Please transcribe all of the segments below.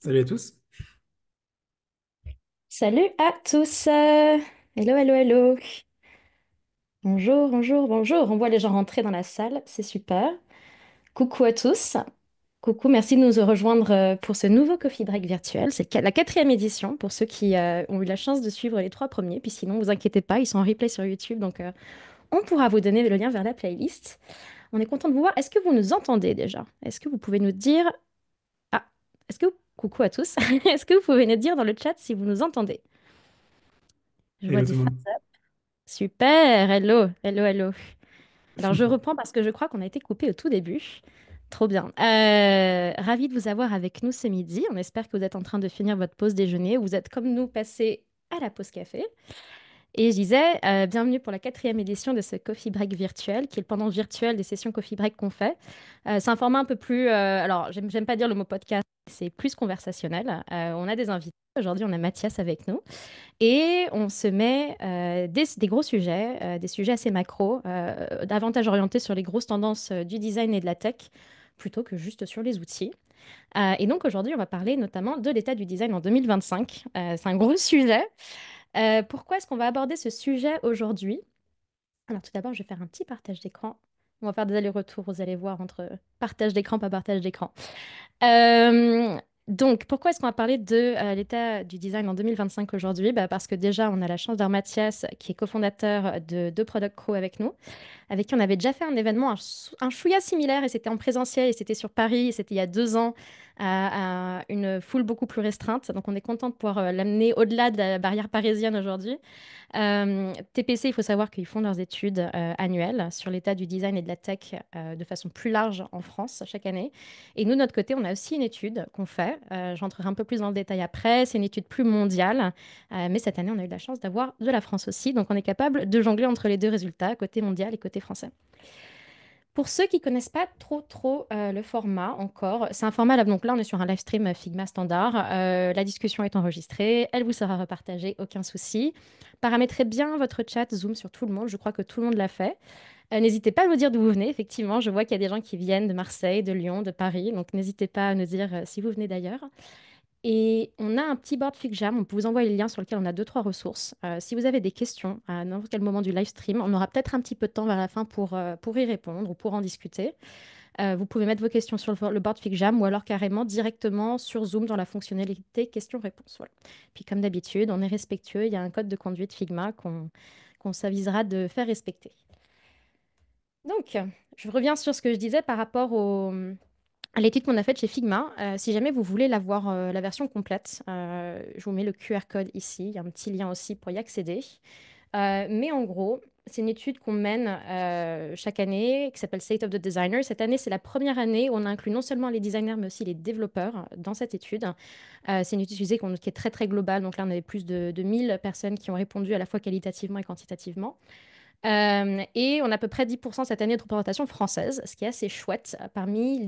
Salut à tous. Salut à tous. Hello, hello, hello. Bonjour, bonjour, bonjour. On voit les gens rentrer dans la salle, c'est super. Coucou à tous. Coucou, merci de nous rejoindre pour ce nouveau Coffee Break virtuel. C'est la quatrième édition pour ceux qui ont eu la chance de suivre les trois premiers. Puis sinon, vous inquiétez pas, ils sont en replay sur YouTube, donc on pourra vous donner le lien vers la playlist. On est content de vous voir. Est-ce que vous nous entendez déjà? Est-ce que vous pouvez nous dire... Ah, est-ce que... Coucou à tous. Est-ce que vous pouvez nous dire dans le chat si vous nous entendez? Je vois Hello des tout le thumbs monde. up. Super, hello, hello, hello. Alors je reprends parce que je crois qu'on a été coupé au tout début. Trop bien. Ravi de vous avoir avec nous ce midi. On espère que vous êtes en train de finir votre pause déjeuner. Vous êtes comme nous passés à la pause café. Et je disais, bienvenue pour la quatrième édition de ce Coffee Break virtuel, qui est le pendant virtuel des sessions Coffee Break qu'on fait. C'est un format un peu plus... alors, j'aime pas dire le mot podcast, c'est plus conversationnel. On a des invités. Aujourd'hui, on a Mathias avec nous. Et on se met des gros sujets, des sujets assez macro, davantage orientés sur les grosses tendances du design et de la tech, plutôt que juste sur les outils. Et donc aujourd'hui, on va parler notamment de l'état du design en 2025. C'est un gros sujet. Pourquoi est-ce qu'on va aborder ce sujet aujourd'hui? Alors tout d'abord, je vais faire un petit partage d'écran. On va faire des allers-retours, vous allez voir, entre partage d'écran, pas partage d'écran. Euh, donc, pourquoi est-ce qu'on va parler de l'état du design en 2025 aujourd'hui? Bah, parce que déjà, on a la chance d'avoir Mathias, qui est cofondateur de Product Crew avec nous, avec qui on avait déjà fait un événement, un chouïa similaire, et c'était en présentiel, et c'était sur Paris, et c'était il y a 2 ans, à une foule beaucoup plus restreinte. Donc, on est content de pouvoir l'amener au-delà de la barrière parisienne aujourd'hui. TPC, il faut savoir qu'ils font leurs études annuelles sur l'état du design et de la tech de façon plus large en France chaque année. Et nous, de notre côté, on a aussi une étude qu'on fait. J'entrerai un peu plus dans le détail après. C'est une étude plus mondiale. Mais cette année, on a eu la chance d'avoir de la France aussi. Donc, on est capable de jongler entre les deux résultats, côté mondial et côté français. Pour ceux qui connaissent pas trop le format encore, c'est un format là, donc là on est sur un live stream Figma standard. La discussion est enregistrée, elle vous sera repartagée, aucun souci. Paramétrez bien votre chat Zoom sur tout le monde, je crois que tout le monde l'a fait. N'hésitez pas à nous dire d'où vous venez, effectivement, je vois qu'il y a des gens qui viennent de Marseille, de Lyon, de Paris, donc n'hésitez pas à nous dire si vous venez d'ailleurs. Et on a un petit board FigJam, on peut vous envoyer le lien sur lequel on a deux, trois ressources. Si vous avez des questions à n'importe quel moment du live stream, on aura peut-être un petit peu de temps vers la fin pour y répondre ou pour en discuter. Vous pouvez mettre vos questions sur le board FigJam ou alors carrément directement sur Zoom dans la fonctionnalité questions-réponses. Voilà. Puis comme d'habitude, on est respectueux, il y a un code de conduite Figma qu'on s'avisera de faire respecter. Donc, je reviens sur ce que je disais par rapport à l'étude qu'on a faite chez Figma. Si jamais vous voulez la voir, la version complète, je vous mets le QR code ici. Il y a un petit lien aussi pour y accéder. Mais en gros, c'est une étude qu'on mène chaque année qui s'appelle State of the Designer. Cette année, c'est la première année où on inclut non seulement les designers, mais aussi les développeurs dans cette étude. C'est une étude qui est très, très globale. Donc là, on avait plus de 1000 personnes qui ont répondu à la fois qualitativement et quantitativement. Et on a à peu près 10% cette année de représentation française, ce qui est assez chouette. Parmi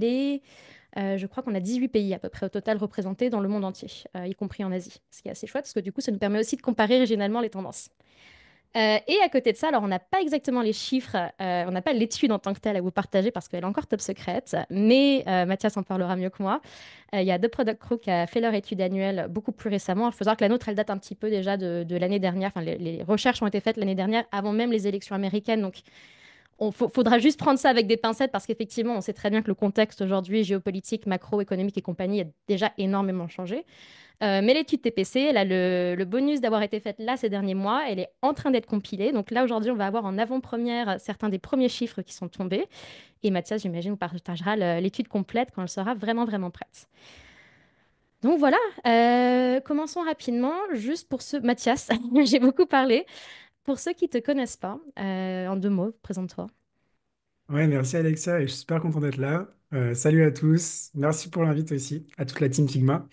je crois qu'on a 18 pays à peu près au total représentés dans le monde entier, y compris en Asie. Ce qui est assez chouette parce que du coup, ça nous permet aussi de comparer régionalement les tendances. Et à côté de ça, alors on n'a pas exactement les chiffres, on n'a pas l'étude en tant que telle à vous partager parce qu'elle est encore top secrète, mais Mathias en parlera mieux que moi. Il y a The Product Crew qui a fait leur étude annuelle beaucoup plus récemment. Il faut savoir que la nôtre, elle date un petit peu déjà de l'année dernière. Enfin, les recherches ont été faites l'année dernière avant même les élections américaines. Donc, faudra juste prendre ça avec des pincettes parce qu'effectivement, on sait très bien que le contexte aujourd'hui, géopolitique, macroéconomique et compagnie, a déjà énormément changé. Mais l'étude TPC, elle a le bonus d'avoir été faite là ces derniers mois. Elle est en train d'être compilée. Donc là, aujourd'hui, on va avoir en avant-première certains des premiers chiffres qui sont tombés. Et Mathias, j'imagine, vous partagera l'étude complète quand elle sera vraiment, vraiment prête. Donc voilà, commençons rapidement. Juste pour ceux... Mathias, j'ai beaucoup parlé. Pour ceux qui ne te connaissent pas, en 2 mots, présente-toi. Ouais, merci Alexa et je suis super content d'être là. Salut à tous. Merci pour l'invite aussi à toute la team Figma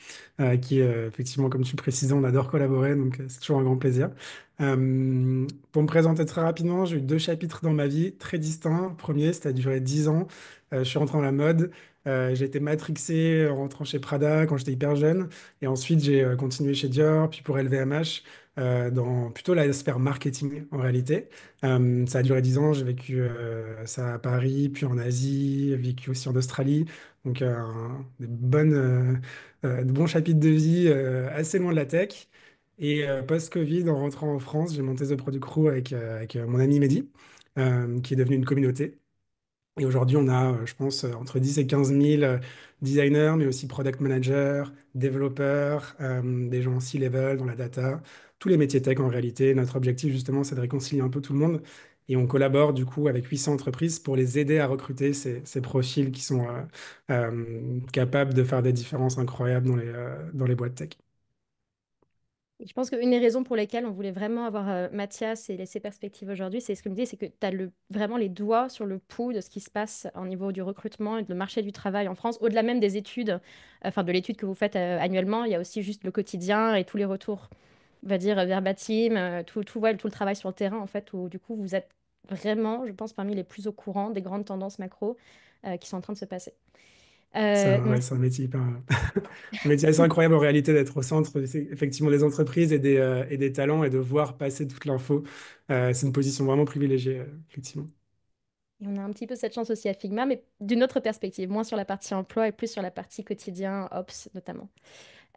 qui effectivement, comme tu le précisais, on adore collaborer, donc c'est toujours un grand plaisir. Pour me présenter très rapidement, j'ai eu deux chapitres dans ma vie très distincts. Premier, c'était a duré 10 ans. Je suis rentré dans la mode. J'ai été matrixé en rentrant chez Prada quand j'étais hyper jeune. Et ensuite, j'ai continué chez Dior, puis pour LVMH, dans plutôt la sphère marketing en réalité. Ça a duré 10 ans. J'ai vécu ça à Paris, puis en Asie, j'ai vécu aussi en Australie. Donc, de bons chapitres de vie assez loin de la tech. Et post-Covid, en rentrant en France, j'ai monté The Product Crew avec mon ami Mehdi, qui est devenu une communauté. Et aujourd'hui, on a, je pense, entre 10 et 15 000 designers, mais aussi product managers, développeurs, des gens en C-level dans la data, tous les métiers tech en réalité. Notre objectif, justement, c'est de réconcilier un peu tout le monde. Et on collabore, du coup, avec 800 entreprises pour les aider à recruter ces profils qui sont capables de faire des différences incroyables dans les boîtes tech. Et je pense qu'une des raisons pour lesquelles on voulait vraiment avoir Mathias et laisser perspective aujourd'hui, c'est ce que me dit, c'est que tu as vraiment les doigts sur le pouls de ce qui se passe au niveau du recrutement et de le marché du travail en France, au-delà même des études, enfin de l'étude que vous faites annuellement, il y a aussi juste le quotidien et tous les retours, on va dire, verbatim, ouais, tout le travail sur le terrain, en fait, où du coup, vous êtes vraiment, je pense, parmi les plus au courant des grandes tendances macro qui sont en train de se passer. Ouais, c'est un métier hyper, un métier assez incroyable en réalité d'être au centre effectivement des entreprises et des talents et de voir passer toute l'info. C'est une position vraiment privilégiée, effectivement. Et on a un petit peu cette chance aussi à Figma, mais d'une autre perspective, moins sur la partie emploi et plus sur la partie quotidien, Ops notamment.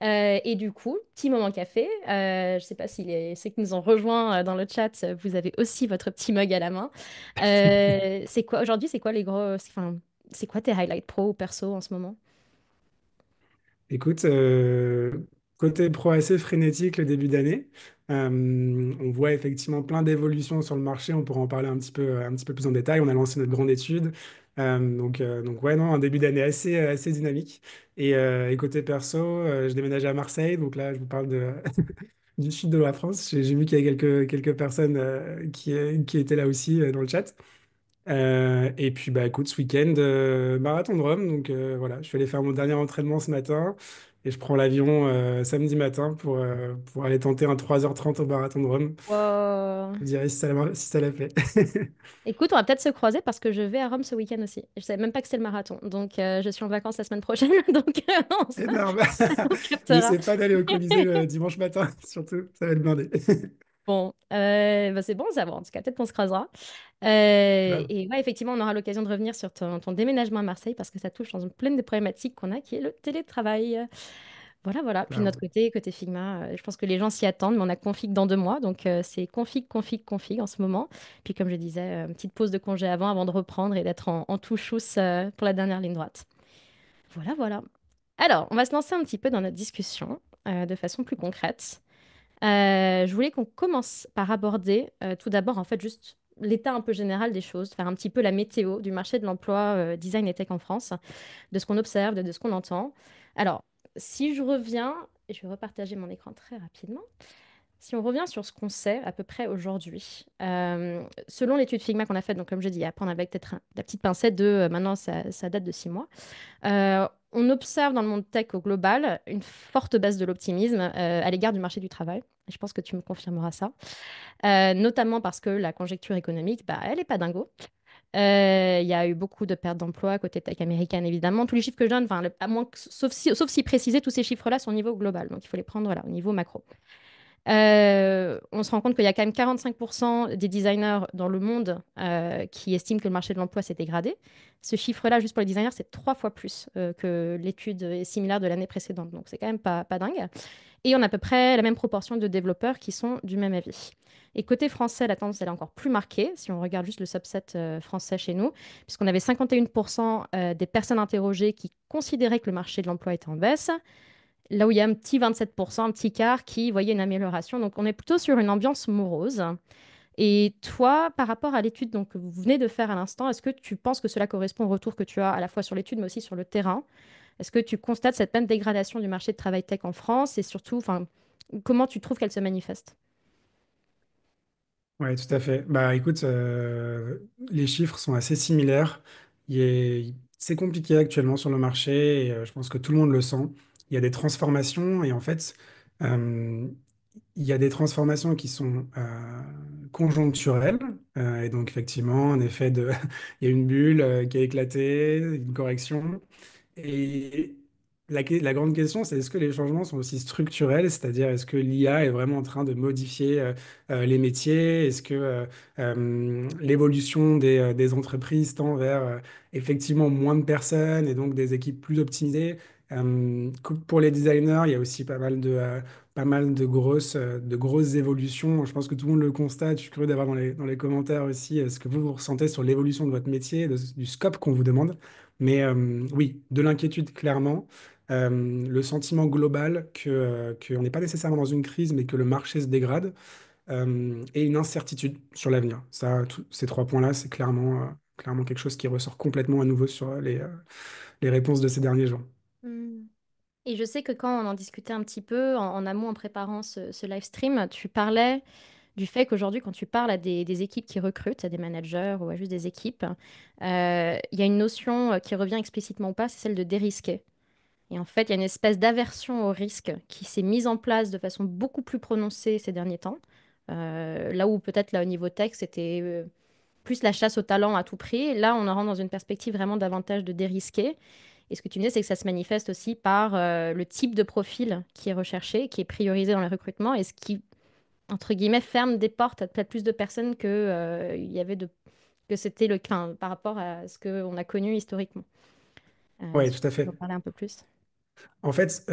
Et du coup, petit moment café, je ne sais pas si ceux qui nous ont rejoints dans le chat, vous avez aussi votre petit mug à la main. C'est quoi aujourd'hui, c'est quoi les gros, enfin, c'est quoi tes highlights pro ou perso en ce moment? Écoute, côté pro assez frénétique le début d'année. On voit effectivement plein d'évolutions sur le marché. On pourra en parler un petit peu plus en détail. On a lancé notre grande étude. Donc ouais, non, un début d'année assez dynamique. Et côté perso, je déménage à Marseille. Donc là, je vous parle du sud de la France. J'ai vu qu'il y a quelques personnes qui étaient là aussi dans le chat. Et puis, bah, écoute, ce week-end, marathon de Rome. Donc, voilà, je suis allé faire mon dernier entraînement ce matin et je prends l'avion samedi matin pour aller tenter un 3h30 au marathon de Rome. Wow. Je vous dirai si ça l'a fait. Écoute, on va peut-être se croiser parce que je vais à Rome ce week-end aussi. Je savais même pas que c'était le marathon, donc je suis en vacances la semaine prochaine, donc Énorme. on se captera. N'essaie pas d'aller au Colisée le dimanche matin, surtout, ça va être blindé. Bon, bah c'est bon à savoir. En tout cas, peut-être qu'on se croisera. Grave. Et ouais, effectivement, on aura l'occasion de revenir sur ton déménagement à Marseille parce que ça touche dans une pleine de problématiques qu'on a, qui est le télétravail. Voilà, voilà. Puis de notre Grave. côté Figma, je pense que les gens s'y attendent, mais on a config dans 2 mois. Donc, c'est config, config, config en ce moment. Puis, comme je disais, une petite pause de congé avant de reprendre et d'être en tout chousse pour la dernière ligne droite. Voilà, voilà. Alors, on va se lancer un petit peu dans notre discussion de façon plus concrète. Je voulais qu'on commence par aborder tout d'abord en fait juste l'état un peu général des choses, faire un petit peu la météo du marché de l'emploi design et tech en France, de ce qu'on observe, de ce qu'on entend. Alors, si je reviens, et je vais repartager mon écran très rapidement, si on revient sur ce qu'on sait à peu près aujourd'hui, selon l'étude Figma qu'on a faite, donc comme je dis, à prendre avec peut-être la petite pincette de maintenant ça date de 6 mois. On observe dans le monde tech au global une forte baisse de l'optimisme à l'égard du marché du travail. Et je pense que tu me confirmeras ça. Notamment parce que la conjecture économique, bah, elle n'est pas dingo. Il y a eu beaucoup de pertes d'emplois côté tech américaine, évidemment. Tous les chiffres que je donne, enfin, à moins sauf si préciser, tous ces chiffres-là sont au niveau global. Donc, il faut les prendre voilà, au niveau macro. On se rend compte qu'il y a quand même 45% des designers dans le monde qui estiment que le marché de l'emploi s'est dégradé. Ce chiffre-là, juste pour les designers, c'est 3 fois plus que l'étude similaire de l'année précédente. Donc, c'est quand même pas dingue. Et on a à peu près la même proportion de développeurs qui sont du même avis. Et côté français, la tendance elle est encore plus marquée, si on regarde juste le subset français chez nous, puisqu'on avait 51% des personnes interrogées qui considéraient que le marché de l'emploi était en baisse, là où il y a un petit 27%, un petit quart qui voyait une amélioration. Donc on est plutôt sur une ambiance morose. Et toi, par rapport à l'étude donc, que vous venez de faire à l'instant, est-ce que tu penses que cela correspond au retour que tu as à la fois sur l'étude, mais aussi sur le terrain? Est-ce que tu constates cette même dégradation du marché de travail tech en France et surtout, enfin, comment tu trouves qu'elle se manifeste? Ouais, tout à fait. Bah écoute, les chiffres sont assez similaires. C'est compliqué actuellement sur le marché et je pense que tout le monde le sent. Il y a des transformations et en fait, euh, il y a des transformations qui sont conjoncturelles. Et donc effectivement, en effet, il y a une bulle qui a éclaté, une correction. Et la grande question, c'est est-ce que les changements sont aussi structurels, c'est-à-dire est-ce que l'IA est vraiment en train de modifier les métiers? Est-ce que l'évolution des entreprises tend vers effectivement moins de personnes et donc des équipes plus optimisées? Pour les designers, il y a aussi pas mal de grosses évolutions. Je pense que tout le monde le constate. Je suis curieux d'avoir dans les commentaires aussi ce que vous ressentez sur l'évolution de votre métier, du scope qu'on vous demande. Mais oui, de l'inquiétude clairement. Le sentiment global qu'on n'est pas nécessairement dans une crise, mais que le marché se dégrade, et une incertitude sur l'avenir. Ça, ces trois points-là, c'est clairement quelque chose qui ressort complètement à nouveau sur les réponses de ces derniers jours. Hmm. Et je sais que quand on en discutait un petit peu en amont en préparant ce live stream, tu parlais du fait qu'aujourd'hui, quand tu parles à des équipes qui recrutent, à des managers ou à juste des équipes, il y a une notion qui revient explicitement ou pas, c'est celle de dérisquer. Et en fait, il y a une espèce d'aversion au risque qui s'est mise en place de façon beaucoup plus prononcée ces derniers temps. Là où peut-être là au niveau tech, c'était plus la chasse au talent à tout prix. Là, on en rentre dans une perspective vraiment davantage de dérisquer. Et ce que tu me dis, c'est que ça se manifeste aussi par le type de profil qui est recherché, qui est priorisé dans le recrutement, et ce qui, entre guillemets, ferme des portes à peut-être plus de personnes que, il y avait que c'était le cas par rapport à ce qu'on a connu historiquement. Oui, Si tout à tu peux en fait. parler un peu plus. En fait,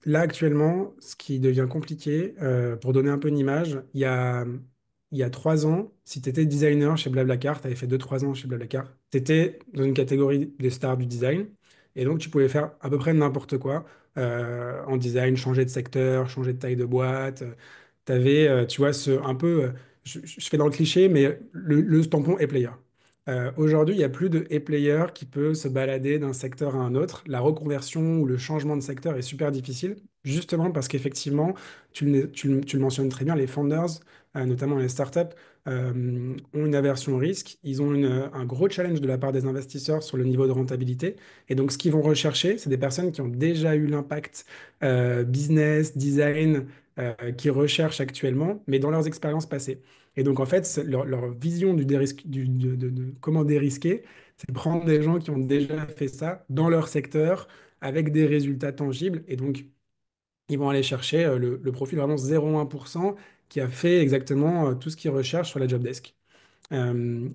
là, actuellement, ce qui devient compliqué, pour donner un peu une image, il y a 3 ans, si tu étais designer chez Blablacar, tu avais fait 2 3 ans chez Blablacar, tu étais dans une catégorie des stars du design, et donc tu pouvais faire à peu près n'importe quoi en design, changer de secteur, changer de taille de boîte. Tu avais, tu vois, un peu, je fais dans le cliché, mais le tampon est player. Aujourd'hui, il n'y a plus de e-player qui peut se balader d'un secteur à un autre. La reconversion ou le changement de secteur est super difficile, justement parce qu'effectivement, tu le mentionnes très bien, les founders, notamment les startups, ont une aversion au risque. Ils ont un gros challenge de la part des investisseurs sur le niveau de rentabilité. Et donc, ce qu'ils vont rechercher, c'est des personnes qui ont déjà eu l'impact business, design, qu'ils recherchent actuellement, mais dans leurs expériences passées. Et donc, en fait, leur vision de comment dérisquer, c'est prendre des gens qui ont déjà fait ça dans leur secteur avec des résultats tangibles. Et donc, ils vont aller chercher le profil vraiment 0,1% qui a fait exactement tout ce qu'ils recherchent sur la job desk.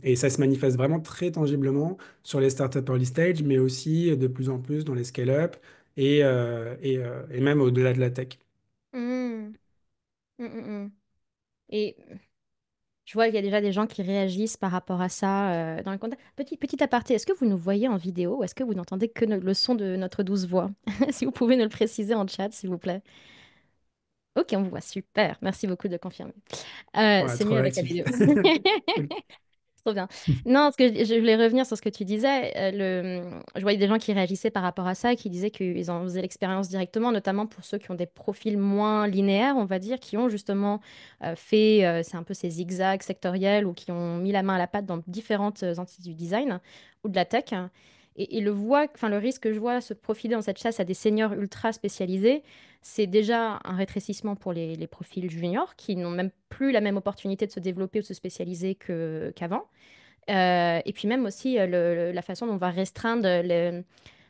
Et ça se manifeste vraiment très tangiblement sur les startups early stage, mais aussi de plus en plus dans les scale-up et même au-delà de la tech. Mmh. Mmh, mmh, mmh. Et je vois qu'il y a déjà des gens qui réagissent par rapport à ça dans le contexte. Petit aparté, est-ce que vous nous voyez en vidéo ou est-ce que vous n'entendez que le son de notre douce voix? Si vous pouvez nous le préciser en chat, s'il vous plaît. Ok, on vous voit, super. Merci beaucoup de confirmer. Voilà, C'est trop mieux avec la réactif. vidéo. Cool. Trop bien. Non, ce que je voulais revenir sur ce que tu disais. Je voyais des gens qui réagissaient par rapport à ça, qui disaient qu'ils en faisaient l'expérience directement, notamment pour ceux qui ont des profils moins linéaires, on va dire, qui ont justement fait, c'est un peu ces zigzags sectoriels ou qui ont mis la main à la pâte dans différentes entités du design ou de la tech. Et le risque que je vois se profiler dans cette chasse à des seniors ultra spécialisés, c'est déjà un rétrécissement pour les profils juniors qui n'ont même plus la même opportunité de se développer ou de se spécialiser qu'avant. Et puis même aussi la façon dont on va restreindre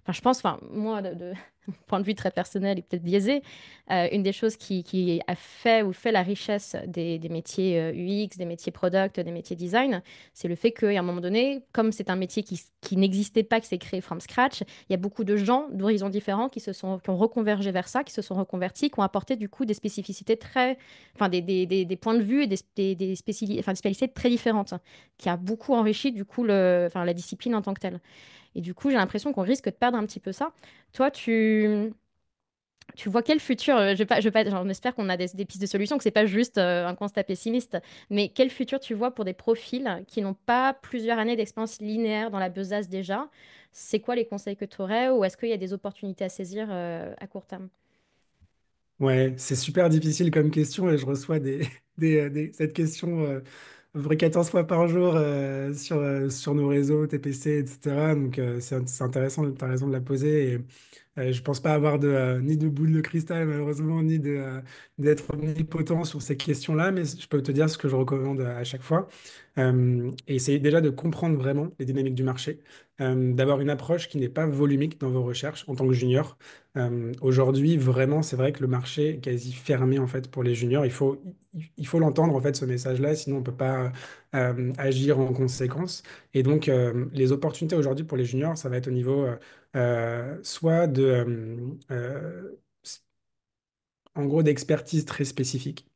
Enfin, je pense, enfin, moi, de mon point de vue très personnel et peut-être biaisé, une des choses qui a fait ou fait la richesse des métiers UX, des métiers product, des métiers design, c'est le fait qu'à un moment donné, comme c'est un métier qui n'existait pas, qui s'est créé from scratch, il y a beaucoup de gens d'horizons différents qui ont reconvergé vers ça, qui se sont reconvertis, qui ont apporté du coup des spécificités enfin, des points de vue et enfin, des spécialités très différentes, qui a beaucoup enrichi du coup enfin, la discipline en tant que telle. Et du coup, j'ai l'impression qu'on risque de perdre un petit peu ça. Toi, tu vois quel futur, je vais pas, genre, on espère qu'on a des pistes de solutions, que c'est pas juste un constat pessimiste, mais quel futur tu vois pour des profils qui n'ont pas plusieurs années d'expérience linéaire dans la besace déjà? C'est quoi les conseils que tu aurais ou est-ce qu'il y a des opportunités à saisir à court terme? Ouais, c'est super difficile comme question et je reçois cette question à peu près 14 fois par jour sur nos réseaux, TPC, etc. Donc c'est intéressant, tu as raison de la poser. Et je pense pas avoir ni de boule de cristal malheureusement, d'être omnipotent sur ces questions-là, mais je peux te dire ce que je recommande à chaque fois. Et essayer déjà de comprendre vraiment les dynamiques du marché, d'avoir une approche qui n'est pas volumique dans vos recherches en tant que junior. Aujourd'hui, vraiment, c'est vrai que le marché est quasi fermé en fait pour les juniors. Il faut l'entendre en fait ce message-là, sinon on ne peut pas agir en conséquence. Et donc, les opportunités aujourd'hui pour les juniors, ça va être au niveau soit de, en gros, d'expertise très spécifique.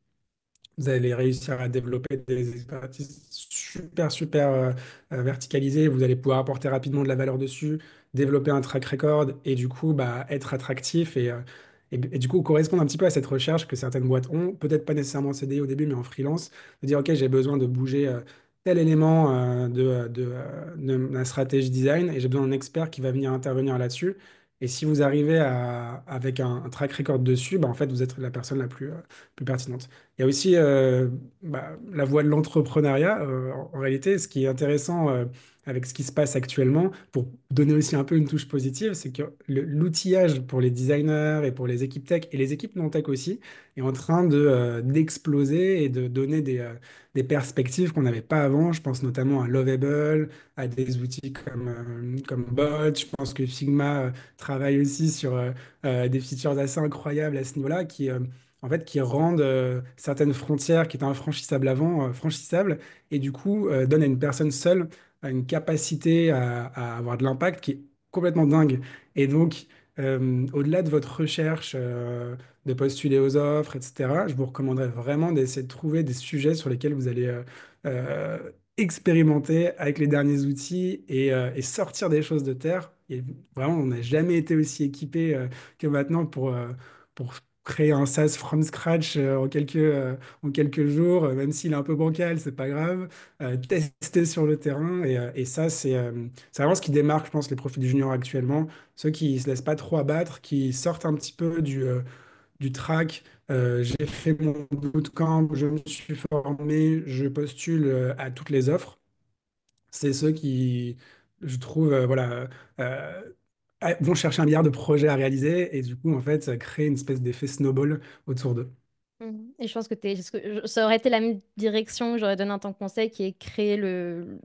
Vous allez réussir à développer des expertises super, super verticalisées. Vous allez pouvoir apporter rapidement de la valeur dessus, développer un track record et du coup, bah, être attractif et du coup, correspondre un petit peu à cette recherche que certaines boîtes ont. Peut-être pas nécessairement en CDI au début, mais en freelance. De dire, OK, j'ai besoin de bouger tel élément de ma stratégie design et j'ai besoin d'un expert qui va venir intervenir là-dessus. Et si vous arrivez avec un track record dessus, bah, en fait, vous êtes la personne la plus pertinente. Il y a aussi la voie de l'entrepreneuriat. En réalité, ce qui est intéressant avec ce qui se passe actuellement, pour donner aussi un peu une touche positive, c'est que l'outillage pour les designers et pour les équipes tech et les équipes non tech aussi est en train d'exploser et de donner des perspectives qu'on n'avait pas avant. Je pense notamment à Lovable, à des outils comme Bot. Je pense que Figma travaille aussi sur des features assez incroyables à ce niveau-là qui rendent certaines frontières qui étaient infranchissables avant, franchissables, et du coup donnent à une personne seule une capacité à avoir de l'impact qui est complètement dingue. Et donc, au-delà de votre recherche, de postuler aux offres, etc., je vous recommanderais vraiment d'essayer de trouver des sujets sur lesquels vous allez euh, expérimenter avec les derniers outils et sortir des choses de terre. Et vraiment, on n'a jamais été aussi équipé que maintenant pour créer un SaaS from scratch en quelques jours, même s'il est un peu bancal, c'est pas grave. Tester sur le terrain. Et ça, c'est vraiment ce qui démarque, je pense, les profils juniors actuellement. Ceux qui se laissent pas trop abattre, qui sortent un petit peu du track. J'ai fait mon bootcamp, je me suis formé, je postule à toutes les offres. C'est ceux qui, je trouve, vont chercher un milliard de projets à réaliser et du coup, en fait, ça crée une espèce d'effet snowball autour d'eux. Mhm. Et je pense que, ça aurait été la même direction que j'aurais donné en tant que conseil, qui est créer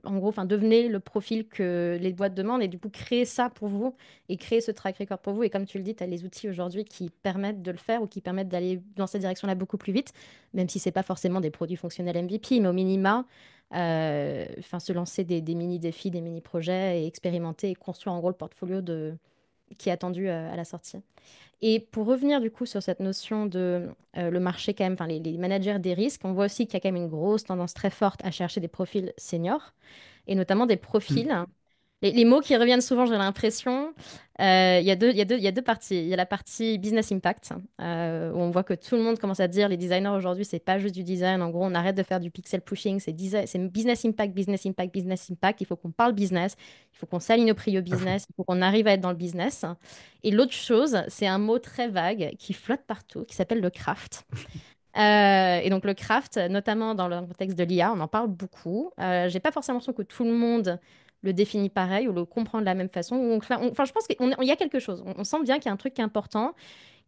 en gros, enfin, devenez le profil que les boîtes demandent et du coup, créer ça pour vous et créer ce track record pour vous. Et comme tu le dis, tu as les outils aujourd'hui qui permettent de le faire ou qui permettent d'aller dans cette direction-là beaucoup plus vite, même si c'est pas forcément des produits fonctionnels MVP, mais au minima, enfin, se lancer des mini-défis, des mini-projets et expérimenter et construire en gros le portfolio qui est attendu à la sortie. Et pour revenir du coup sur cette notion de le marché quand même, enfin les managers des risques, on voit aussi qu'il y a quand même une grosse tendance très forte à chercher des profils seniors et notamment des profils. Mm. Les mots qui reviennent souvent, j'ai l'impression, il y a deux parties. Il y a la partie business impact, où on voit que tout le monde commence à dire les designers aujourd'hui, c'est pas juste du design. En gros, on arrête de faire du pixel pushing, c'est business impact, business impact, business impact. Il faut qu'on parle business, il faut qu'on s'aligne au prix au À fond. business, il faut qu'on arrive à être dans le business. Et l'autre chose, c'est un mot très vague qui flotte partout, qui s'appelle le craft. Et donc le craft, notamment dans le contexte de l'IA, on en parle beaucoup. J'ai pas forcément l'impression que tout le monde le définit pareil ou le comprend de la même façon. Enfin, je pense qu'il y a quelque chose. On sent bien qu'il y a un truc qui est important,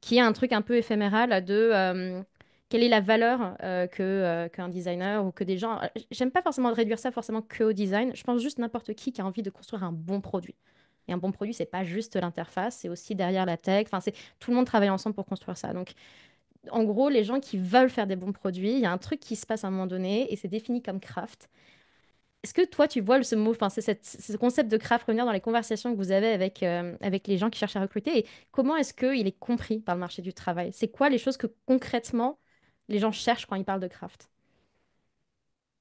qui est un truc un peu éphéméral de quelle est la valeur qu'un designer ou que des gens. J'aime pas forcément réduire ça forcément que au design. Je pense juste n'importe qui a envie de construire un bon produit. Et un bon produit, c'est pas juste l'interface, c'est aussi derrière la tech. Enfin, c'est tout le monde travaille ensemble pour construire ça. Donc en gros, les gens qui veulent faire des bons produits, il y a un truc qui se passe à un moment donné et c'est défini comme craft. Est-ce que toi, tu vois ce mot, enfin, ce concept de craft revenir dans les conversations que vous avez avec les gens qui cherchent à recruter et comment est-ce qu'il est compris par le marché du travail? C'est quoi les choses que concrètement les gens cherchent quand ils parlent de craft?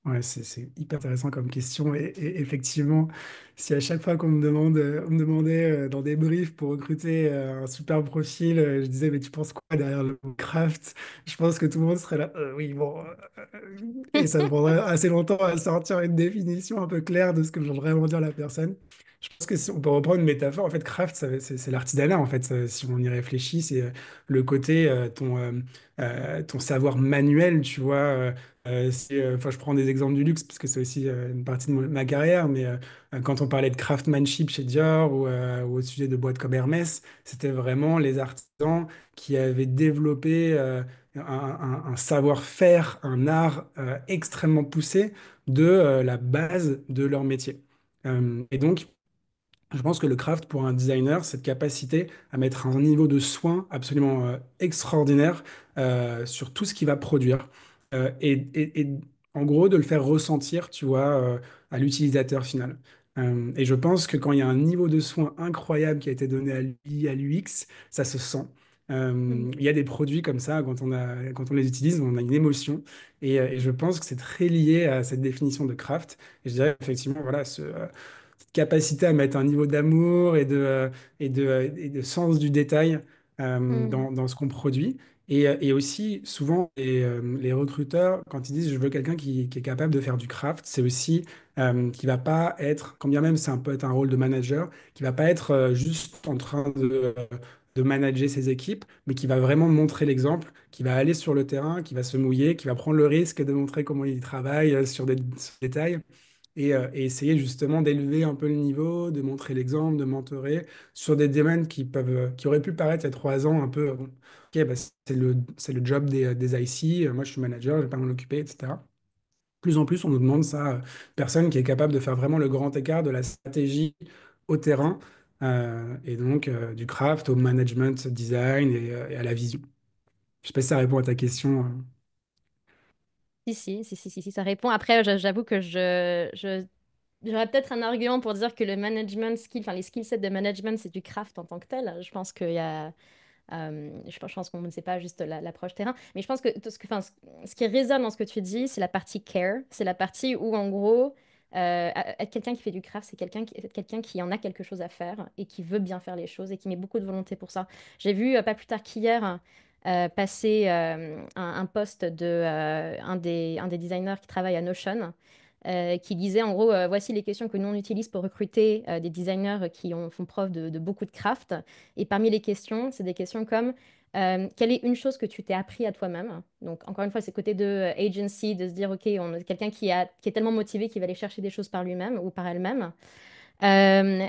Ouais, c'est hyper intéressant comme question. Et effectivement, si à chaque fois on me demandait dans des briefs pour recruter un super profil, je disais, mais tu penses quoi derrière le mot craft? Je pense que tout le monde serait là, oui, bon. Et ça me prendrait assez longtemps à sortir une définition un peu claire de ce que veut vraiment dire la personne. Je pense que si on peut reprendre une métaphore, en fait, craft, c'est l'artisanat, en fait. Si on y réfléchit, c'est le côté, ton savoir manuel, tu vois. Enfin, je prends des exemples du luxe parce que c'est aussi une partie de ma carrière, mais quand on parlait de craftsmanship chez Dior ou au sujet de boîtes comme Hermès, c'était vraiment les artisans qui avaient développé un savoir-faire, un art extrêmement poussé de la base de leur métier. Et donc, je pense que le craft pour un designer, cette capacité à mettre un niveau de soin absolument extraordinaire sur tout ce qu'il va produire et en gros de le faire ressentir, tu vois, à l'utilisateur final. Et je pense que quand il y a un niveau de soin incroyable qui a été donné à l'UI, à l'UX, ça se sent. Il y a des produits comme ça, quand on les utilise, on a une émotion. Et je pense que c'est très lié à cette définition de craft. Et je dirais effectivement, voilà, cette capacité à mettre un niveau d'amour et de sens du détail Mm. dans ce qu'on produit. Et aussi, souvent, les recruteurs, quand ils disent je veux quelqu'un qui est capable de faire du craft, c'est aussi qui va pas être, quand bien même c'est un peu être un rôle de manager, qui va pas être juste en train de manager ses équipes, mais qui va vraiment montrer l'exemple, qui va aller sur le terrain, qui va se mouiller, qui va prendre le risque de montrer comment il travaille sur des détails et essayer justement d'élever un peu le niveau, de montrer l'exemple, de mentorer sur des domaines qui auraient pu paraître il y a 3 ans un peu, bon, ok, bah, c'est le job des IC, moi je suis manager, je vais pas m'en occuper, etc. Plus en plus, on nous demande ça, personne qui est capable de faire vraiment le grand écart de la stratégie au terrain, et donc du craft au management design et à la vision. Je sais pas si ça répond à ta question. Si, ça répond. Après, j'avoue que j'aurais peut-être un argument pour dire que le management skill, enfin les skill sets de management, c'est du craft en tant que tel. Je pense qu'il y a, je pense qu'on ne sait pas juste l'approche terrain, mais je pense que, tout enfin, ce qui résonne dans ce que tu dis, c'est la partie care, c'est la partie où en gros, être quelqu'un qui fait du craft, c'est quelqu'un qui en a quelque chose à faire et qui veut bien faire les choses et qui met beaucoup de volonté pour ça. J'ai vu pas plus tard qu'hier passer un post de un des designers qui travaille à Notion. Qui disait en gros, voici les questions que nous on utilise pour recruter des designers font preuve de beaucoup de craft. Et parmi les questions, c'est des questions comme quelle est une chose que tu t'es appris à toi-même? Donc, encore une fois, c'est côté de agency, de se dire, OK, on a quelqu'un qui est tellement motivé qu'il va aller chercher des choses par lui-même ou par elle-même. Euh,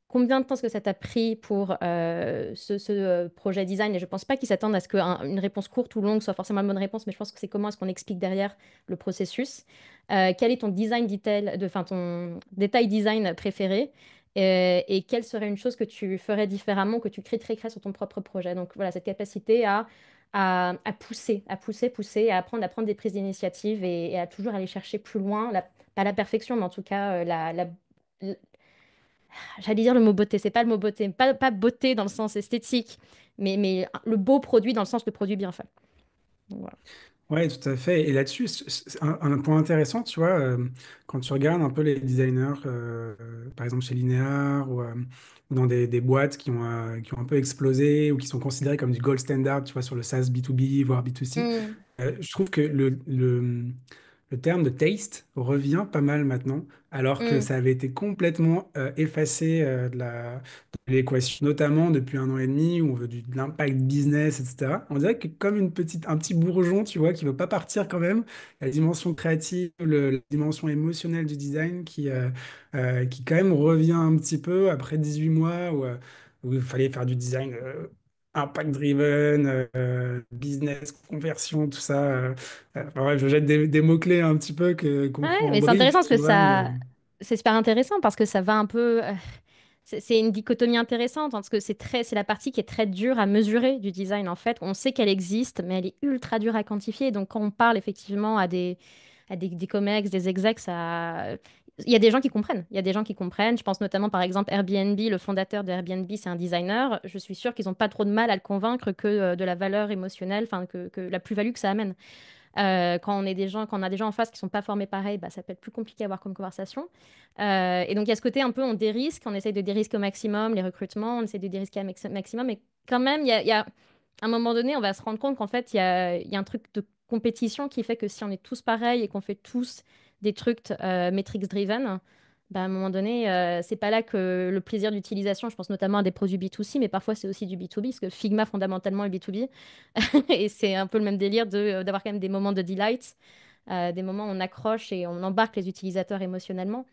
Combien de temps est-ce que ça t'a pris pour ce projet design? Et je pense pas qu'ils s'attendent à ce qu'une réponse courte ou longue soit forcément la bonne réponse, mais je pense que c'est comment est-ce qu'on explique derrière le processus. Quel est ton design detail, enfin ton détail design préféré? Et quelle serait une chose que tu ferais différemment, que tu critiquerais sur ton propre projet? Donc voilà, cette capacité à pousser, à prendre des prises d'initiative et à toujours aller chercher plus loin, pas la perfection, mais en tout cas j'allais dire le mot beauté, c'est pas le mot beauté, pas beauté dans le sens esthétique, mais le beau produit dans le sens le produit bien fait. Donc, voilà. Ouais, tout à fait. Et là-dessus, c'est un point intéressant, tu vois, quand tu regardes un peu les designers, par exemple chez Linear ou dans des boîtes qui ont un peu explosé ou qui sont considérées comme du gold standard, tu vois, sur le SaaS B2B, voire B2C, Mm, je trouve que le terme de taste revient pas mal maintenant, alors que mm. ça avait été complètement effacé de l'équation, notamment depuis 1 an et demi, où on veut de l'impact business, etc. On dirait que comme un petit bourgeon, tu vois, qui veut pas partir quand même, la dimension créative, la dimension émotionnelle du design qui quand même revient un petit peu après 18 mois où il fallait faire du design impact driven, business, conversion, tout ça. Enfin, ouais, je jette des mots-clés un petit peu Ouais, en mais c'est brief, intéressant parce tu que vois, mais c'est super intéressant parce que ça va un peu, c'est une dichotomie intéressante parce que c'est la partie qui est très dure à mesurer du design en fait. On sait qu'elle existe, mais elle est ultra dure à quantifier. Donc quand on parle effectivement des comex, des execs, il y a des gens qui comprennent. Il y a des gens qui comprennent. Je pense notamment par exemple Airbnb, le fondateur de Airbnb, c'est un designer. Je suis sûre qu'ils n'ont pas trop de mal à le convaincre que de la valeur émotionnelle, enfin que la plus-value que ça amène. Quand on a des gens en face qui sont pas formés pareil, bah, ça peut être plus compliqué à avoir comme conversation. Et donc, il y a ce côté un peu, on dérisque, on essaye de dérisquer au maximum les recrutements, on essaie de dérisquer au maximum. Mais quand même, à un moment donné, on va se rendre compte qu'en fait, il y a un truc de compétition qui fait que si on est tous pareils et qu'on fait tous des trucs metrics driven, bah, à un moment donné, c'est pas là que le plaisir d'utilisation, je pense notamment à des produits B2C, mais parfois c'est aussi du B2B, parce que Figma, fondamentalement, est B2B. Et c'est un peu le même délire d'avoir quand même des moments de delight, des moments où on accroche et on embarque les utilisateurs émotionnellement.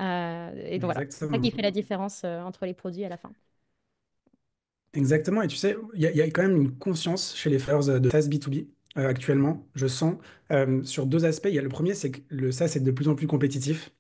Et donc voilà, c'est ça qui exactement. fait la différence entre les produits à la fin. Exactement. Et tu sais, il y a quand même une conscience chez les faiseurs de SaaS B2B. actuellement, je sens, sur deux aspects. Il y a le premier, c'est que le SaaS est de plus en plus compétitif.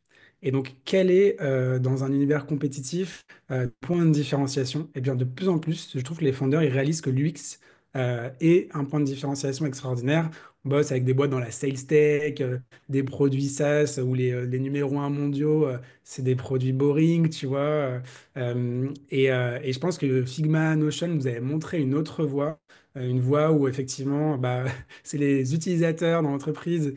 Et donc, quel est, dans un univers compétitif, le point de différenciation? Eh bien, de plus en plus, je trouve que les fondeurs, ils réalisent que l'UX est un point de différenciation extraordinaire. On bosse avec des boîtes dans la sales tech, des produits SaaS où les numéros un mondiaux, c'est des produits boring, tu vois. Et je pense que Figma, Notion nous avait montré une autre voie, une voie où effectivement, bah, c'est les utilisateurs dans l'entreprise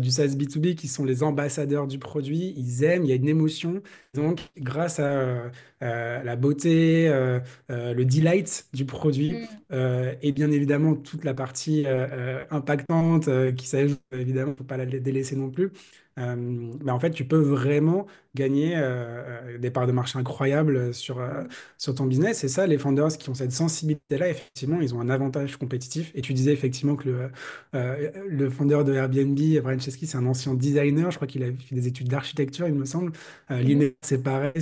du SaaS B2B qui sont les ambassadeurs du produit. Ils aiment, il y a une émotion. Donc, grâce à la beauté, le delight du produit, Mm. et bien évidemment toute la partie impactante qui s'ajoute, évidemment, il ne faut pas la délaisser non plus. Bah, en fait, tu peux vraiment gagner des parts de marché incroyables sur ton business. Et ça, les founders qui ont cette sensibilité-là, effectivement, ils ont un avantage compétitif. Et tu disais effectivement que le founder de Airbnb, Brian Chesky, c'est un ancien designer. Je crois qu'il a fait des études d'architecture, il me semble. Mhm. L'INE, c'est pareil.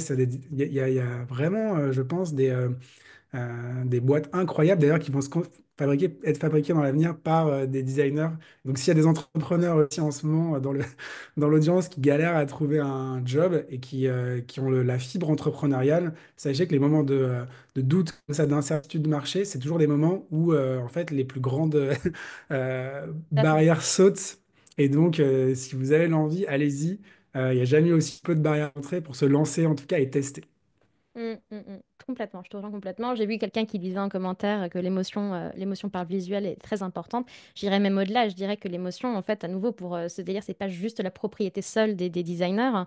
Il y a vraiment, je pense, des boîtes incroyables d'ailleurs qui vont être fabriquées dans l'avenir par des designers. Donc s'il y a des entrepreneurs aussi en ce moment dans l'audience qui galèrent à trouver un job et qui ont la fibre entrepreneuriale, sachez que les moments de doute, comme ça, d'incertitude de marché, c'est toujours des moments où en fait les plus grandes Tout à fait. barrières sautent. Et donc si vous avez l'envie, allez-y. Il n'y a jamais aussi peu de barrières d'entrée pour se lancer en tout cas et tester. Complètement, je te rejoins complètement. J'ai vu quelqu'un qui disait en commentaire que l'émotion par le visuel est très importante. J'irais même au-delà, je dirais que l'émotion, en fait, à nouveau, pour ce délire, c'est pas juste la propriété seule des designers.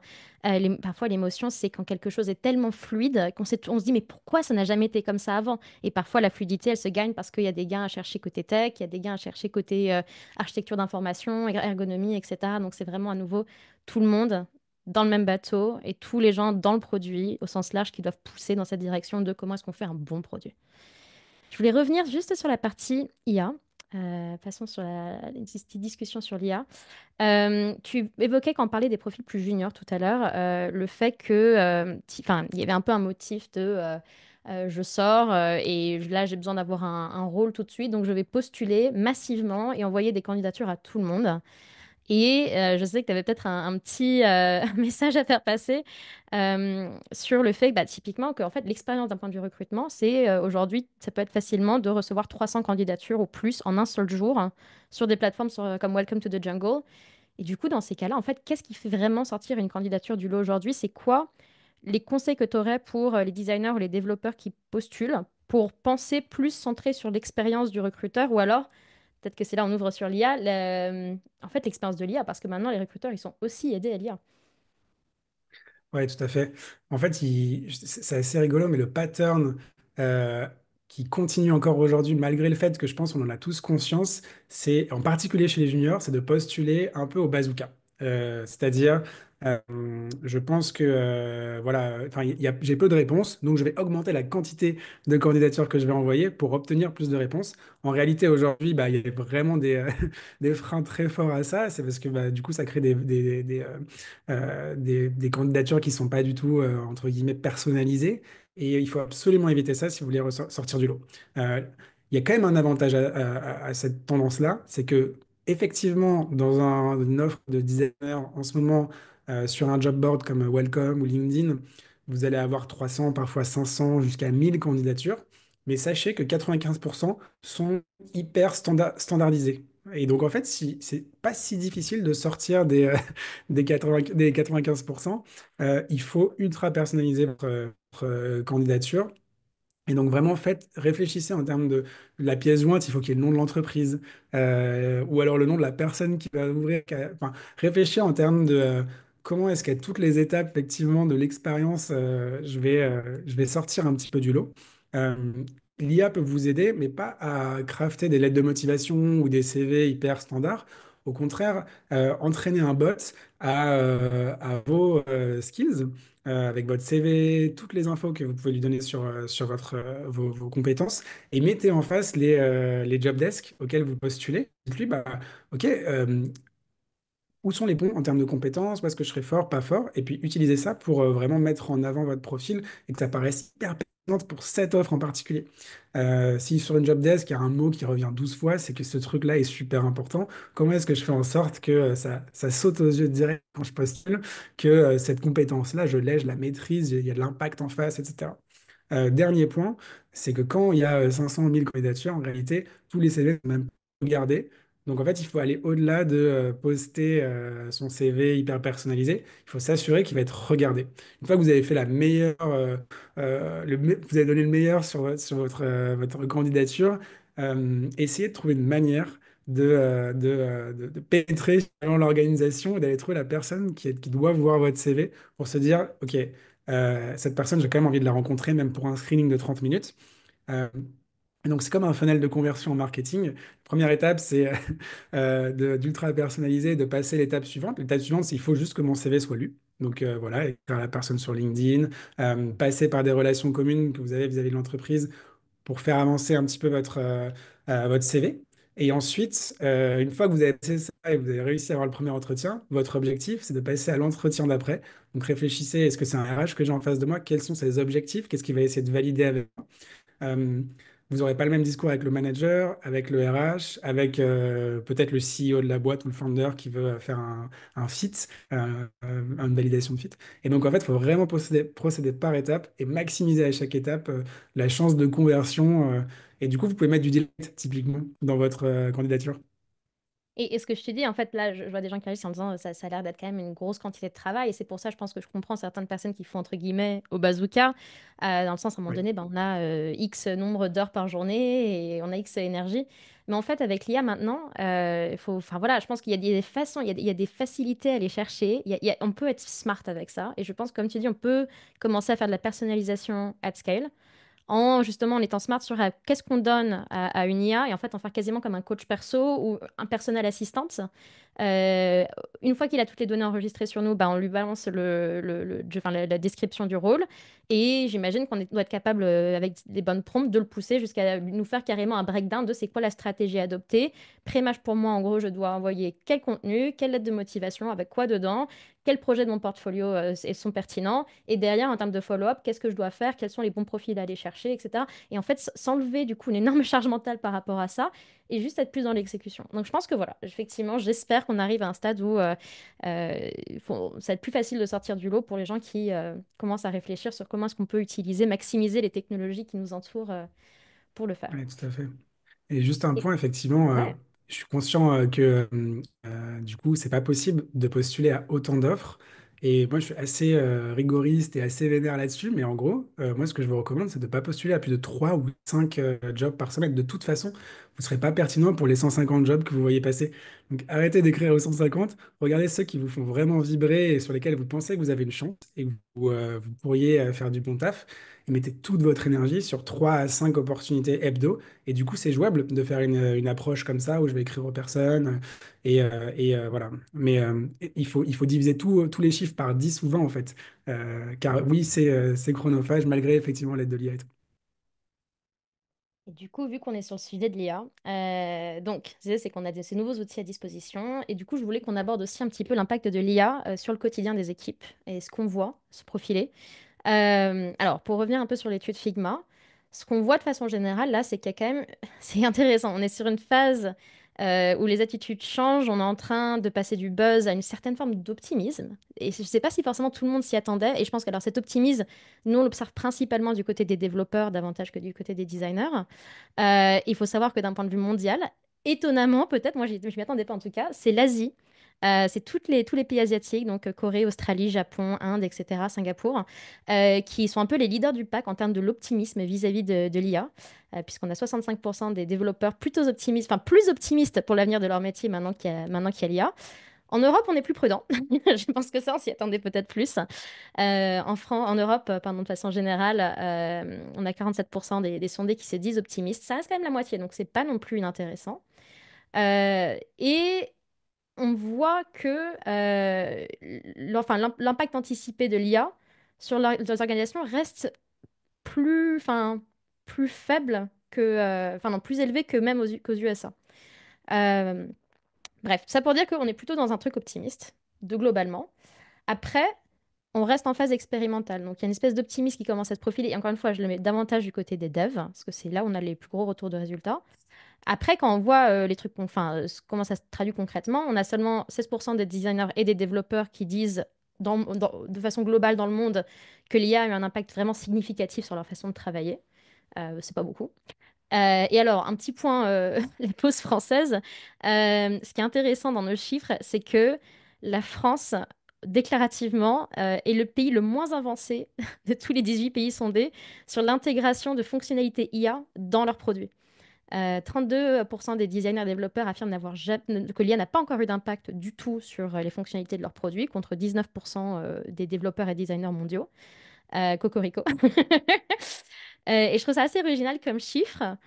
Parfois, l'émotion, c'est quand quelque chose est tellement fluide on se dit, mais pourquoi ça n'a jamais été comme ça avant? Et parfois, la fluidité, elle se gagne parce qu'il y a des gains à chercher côté tech, il y a des gains à chercher côté architecture d'information, ergonomie, etc. Donc, c'est vraiment à nouveau tout le monde dans le même bateau et tous les gens dans le produit, au sens large, qui doivent pousser dans cette direction de comment est-ce qu'on fait un bon produit. Je voulais revenir juste sur la partie IA. Passons sur une petite discussion sur l'IA. Tu évoquais quand on parlait des profils plus juniors tout à l'heure, le fait que, enfin, il y avait un peu un motif de je sors et là j'ai besoin d'avoir un rôle tout de suite, donc je vais postuler massivement et envoyer des candidatures à tout le monde. Et je sais que tu avais peut-être un petit un message à faire passer sur le fait que, bah, typiquement, que en fait, l'expérience d'un point de vue recrutement, c'est aujourd'hui, ça peut être facilement de recevoir 300 candidatures ou plus en un seul jour hein, sur des plateformes comme Welcome to the Jungle. Et du coup, dans ces cas-là, en fait, qu'est-ce qui fait vraiment sortir une candidature du lot aujourd'hui? C'est quoi les conseils que tu aurais pour les designers ou les développeurs qui postulent pour penser plus centré sur l'expérience du recruteur ou alors peut-être que c'est là on ouvre sur l'IA, en fait l'expérience de l'IA, parce que maintenant les recruteurs ils sont aussi aidés à l'IA. Ouais, tout à fait. En fait, c'est assez rigolo, mais le pattern euh, qui continue encore aujourd'hui, malgré le fait que je pense qu'on en a tous conscience, c'est en particulier chez les juniors, c'est de postuler un peu au bazooka. C'est-à-dire, euh, je pense que voilà, enfin, j'ai peu de réponses, donc je vais augmenter la quantité de candidatures que je vais envoyer pour obtenir plus de réponses. En réalité, aujourd'hui, bah, il y a vraiment des freins très forts à ça. C'est parce que bah, du coup, ça crée des candidatures qui ne sont pas du tout, entre guillemets, personnalisées. Et il faut absolument éviter ça si vous voulez sortir du lot. Euh, il y a quand même un avantage à cette tendance-là, c'est que effectivement, dans une offre de designer en ce moment, sur un job board comme Welcome ou LinkedIn, vous allez avoir 300, parfois 500, jusqu'à 1000 candidatures. Mais sachez que 95% sont hyper standardisés. Et donc, en fait, c'est pas si difficile de sortir des 95%, il faut ultra personnaliser votre candidature. Et donc vraiment, réfléchissez en termes de la pièce jointe, il faut qu'il y ait le nom de l'entreprise, ou alors le nom de la personne qui va ouvrir. Enfin, réfléchissez en termes de comment est-ce qu'à toutes les étapes, effectivement, de l'expérience, je vais sortir un petit peu du lot. Euh, L'IA peut vous aider, mais pas à crafter des lettres de motivation ou des CV hyper standards. Au contraire, entraîner un bot à vos skills avec votre CV, toutes les infos que vous pouvez lui donner sur vos compétences, et mettez en face les job desks auxquels vous postulez. Dites-lui, bah, OK, où sont les bons en termes de compétences, où est-ce que je serai fort, pas fort, et puis utilisez ça pour vraiment mettre en avant votre profil et que ça paraisse hyper pertinent pour cette offre en particulier. Si sur une job desk, il y a un mot qui revient 12 fois, c'est que ce truc-là est super important. Comment est-ce que je fais en sorte que ça saute aux yeux direct quand je postule, que cette compétence-là, je l'ai, je la maîtrise, il y a de l'impact en face, etc. Dernier point, c'est que quand il y a 500 000 candidatures, en réalité, tous les CV sont même pas regardés. Donc en fait, il faut aller au-delà de poster son CV hyper personnalisé. Il faut s'assurer qu'il va être regardé. Une fois que vous avez fait la meilleure, vous avez donné le meilleur sur votre candidature, essayez de trouver une manière de pénétrer dans l'organisation et d'aller trouver la personne qui doit voir votre CV pour se dire, OK, cette personne, j'ai quand même envie de la rencontrer, même pour un screening de 30 minutes. Euh, et donc, c'est comme un funnel de conversion en marketing. Première étape, c'est d'ultra personnaliser, de passer l'étape suivante. L'étape suivante, c'est qu'il faut juste que mon CV soit lu. Donc voilà, écrire à la personne sur LinkedIn, passer par des relations communes que vous avez vis-à-vis de l'entreprise pour faire avancer un petit peu votre CV. Et ensuite, une fois que vous avez passé ça et que vous avez réussi à avoir le premier entretien, votre objectif, c'est de passer à l'entretien d'après. Donc réfléchissez, est-ce que c'est un RH que j'ai en face de moi? Quels sont ses objectifs? Qu'est-ce qu'il va essayer de valider avec moi? Euh, Vous n'aurez pas le même discours avec le manager, avec le RH, avec peut-être le CEO de la boîte ou le founder qui veut faire un fit, une validation de fit. Et donc, en fait, il faut vraiment procéder par étapes et maximiser à chaque étape la chance de conversion. Et du coup, vous pouvez mettre du delete, typiquement, dans votre candidature. Et ce que je te dis, en fait, là, je vois des gens qui réagissent en disant ça a l'air d'être quand même une grosse quantité de travail. Et c'est pour ça, je pense que je comprends certaines personnes qui font, entre guillemets, au bazooka, dans le sens, à un moment Oui, donné, ben, on a X nombre d'heures par journée et on a X énergie. Mais en fait, avec l'IA maintenant, il faut, enfin voilà, je pense qu'il y a des façons, il y a des facilités à aller chercher. On peut être smart avec ça. Et je pense, comme tu dis, on peut commencer à faire de la personnalisation at scale en justement en étant smart sur qu'est-ce qu'on donne à une IA et en fait en faire quasiment comme un coach perso ou un personnel assistante. Euh, une fois qu'il a toutes les données enregistrées sur nous, bah, on lui balance enfin, la description du rôle et j'imagine doit être capable, avec des bonnes prompts, de le pousser jusqu'à nous faire carrément un breakdown de c'est quoi la stratégie à adopter. Pré-match pour moi, en gros, je dois envoyer quel contenu, quelle lettre de motivation, avec quoi dedans, quels projets de mon portfolio sont pertinents et derrière, en termes de follow-up, qu'est-ce que je dois faire, quels sont les bons profils à aller chercher, etc. Et en fait, s'enlever du coup une énorme charge mentale par rapport à ça et juste être plus dans l'exécution. Donc je pense que voilà, effectivement, j'espère qu'on arrive à un stade où ça va être plus facile de sortir du lot pour les gens qui commencent à réfléchir sur comment est-ce qu'on peut utiliser, maximiser les technologies qui nous entourent pour le faire. oui, tout à fait. Et juste un Et point, effectivement, ouais. je suis conscient que du coup, c'est pas possible de postuler à autant d'offres. Et moi, je suis assez rigoriste et assez vénère là-dessus. Mais en gros, moi, ce que je vous recommande, c'est de ne pas postuler à plus de 3 ou 5 jobs par semaine. De toute façon, vous ne serez pas pertinent pour les 150 jobs que vous voyez passer. Donc, arrêtez d'écrire aux 150. Regardez ceux qui vous font vraiment vibrer et sur lesquels vous pensez que vous avez une chance et que vous pourriez faire du bon taf. Et mettez toute votre énergie sur 3 à 5 opportunités hebdo et du coup, c'est jouable de faire une approche comme ça où je vais écrire aux personnes voilà. Mais il faut diviser tous les chiffres par 10 ou 20 en fait. Car oui, c'est chronophage malgré effectivement l'aide de l'IA et tout. Et du coup, vu qu'on est sur le sujet de l'IA, donc, c'est qu'on a ces nouveaux outils à disposition. Et du coup, je voulais qu'on aborde aussi un petit peu l'impact de l'IA sur le quotidien des équipes et ce qu'on voit se profiler. Alors, pour revenir un peu sur l'étude Figma, ce qu'on voit de façon générale, là, c'est qu'il y a quand même... C'est intéressant. On est sur une phase où les attitudes changent. On est en train de passer du buzz à une certaine forme d'optimisme. Et je ne sais pas si forcément tout le monde s'y attendait. Et je pense que alors, cet optimisme, nous, on l'observe principalement du côté des développeurs davantage que du côté des designers. Il faut savoir que d'un point de vue mondial, étonnamment, peut-être, moi je ne m'y attendais pas en tout cas, c'est l'Asie. C'est tous les pays asiatiques, donc Corée, Australie, Japon, Inde, etc., Singapour, qui sont un peu les leaders du pack en termes de l'optimisme vis-à-vis de l'IA, puisqu'on a 65% des développeurs plutôt optimistes, enfin plus optimistes pour l'avenir de leur métier maintenant qu'il y a l'IA. En Europe, on est plus prudent. Je pense que ça, on s'y attendait peut-être plus. En Europe, pardon, de façon générale, on a 47% des sondés qui se disent optimistes. Ça reste quand même la moitié, donc c'est pas non plus inintéressant. Et on voit que l'impact anticipé de l'IA sur les organisations reste plus faible enfin non, plus élevé que même qu'aux USA. Euh, Bref, ça pour dire qu'on est plutôt dans un truc optimiste, de globalement. Après, on reste en phase expérimentale. Donc, il y a une espèce d'optimisme qui commence à se profiler. Et encore une fois, je le mets davantage du côté des devs, parce que c'est là où on a les plus gros retours de résultats. Après, quand on voit les trucs, comment ça se traduit concrètement, on a seulement 16% des designers et des développeurs qui disent de façon globale dans le monde que l'IA a eu un impact vraiment significatif sur leur façon de travailler. C'est pas beaucoup. Et alors, un petit point, les pauses françaises. Ce qui est intéressant dans nos chiffres, c'est que la France, déclarativement, est le pays le moins avancé de tous les 18 pays sondés sur l'intégration de fonctionnalités IA dans leurs produits. 32% des designers et développeurs affirment que l'IA n'a pas encore eu d'impact du tout sur les fonctionnalités de leurs produits, contre 19% des développeurs et designers mondiaux. Cocorico. Et je trouve ça assez original comme chiffre,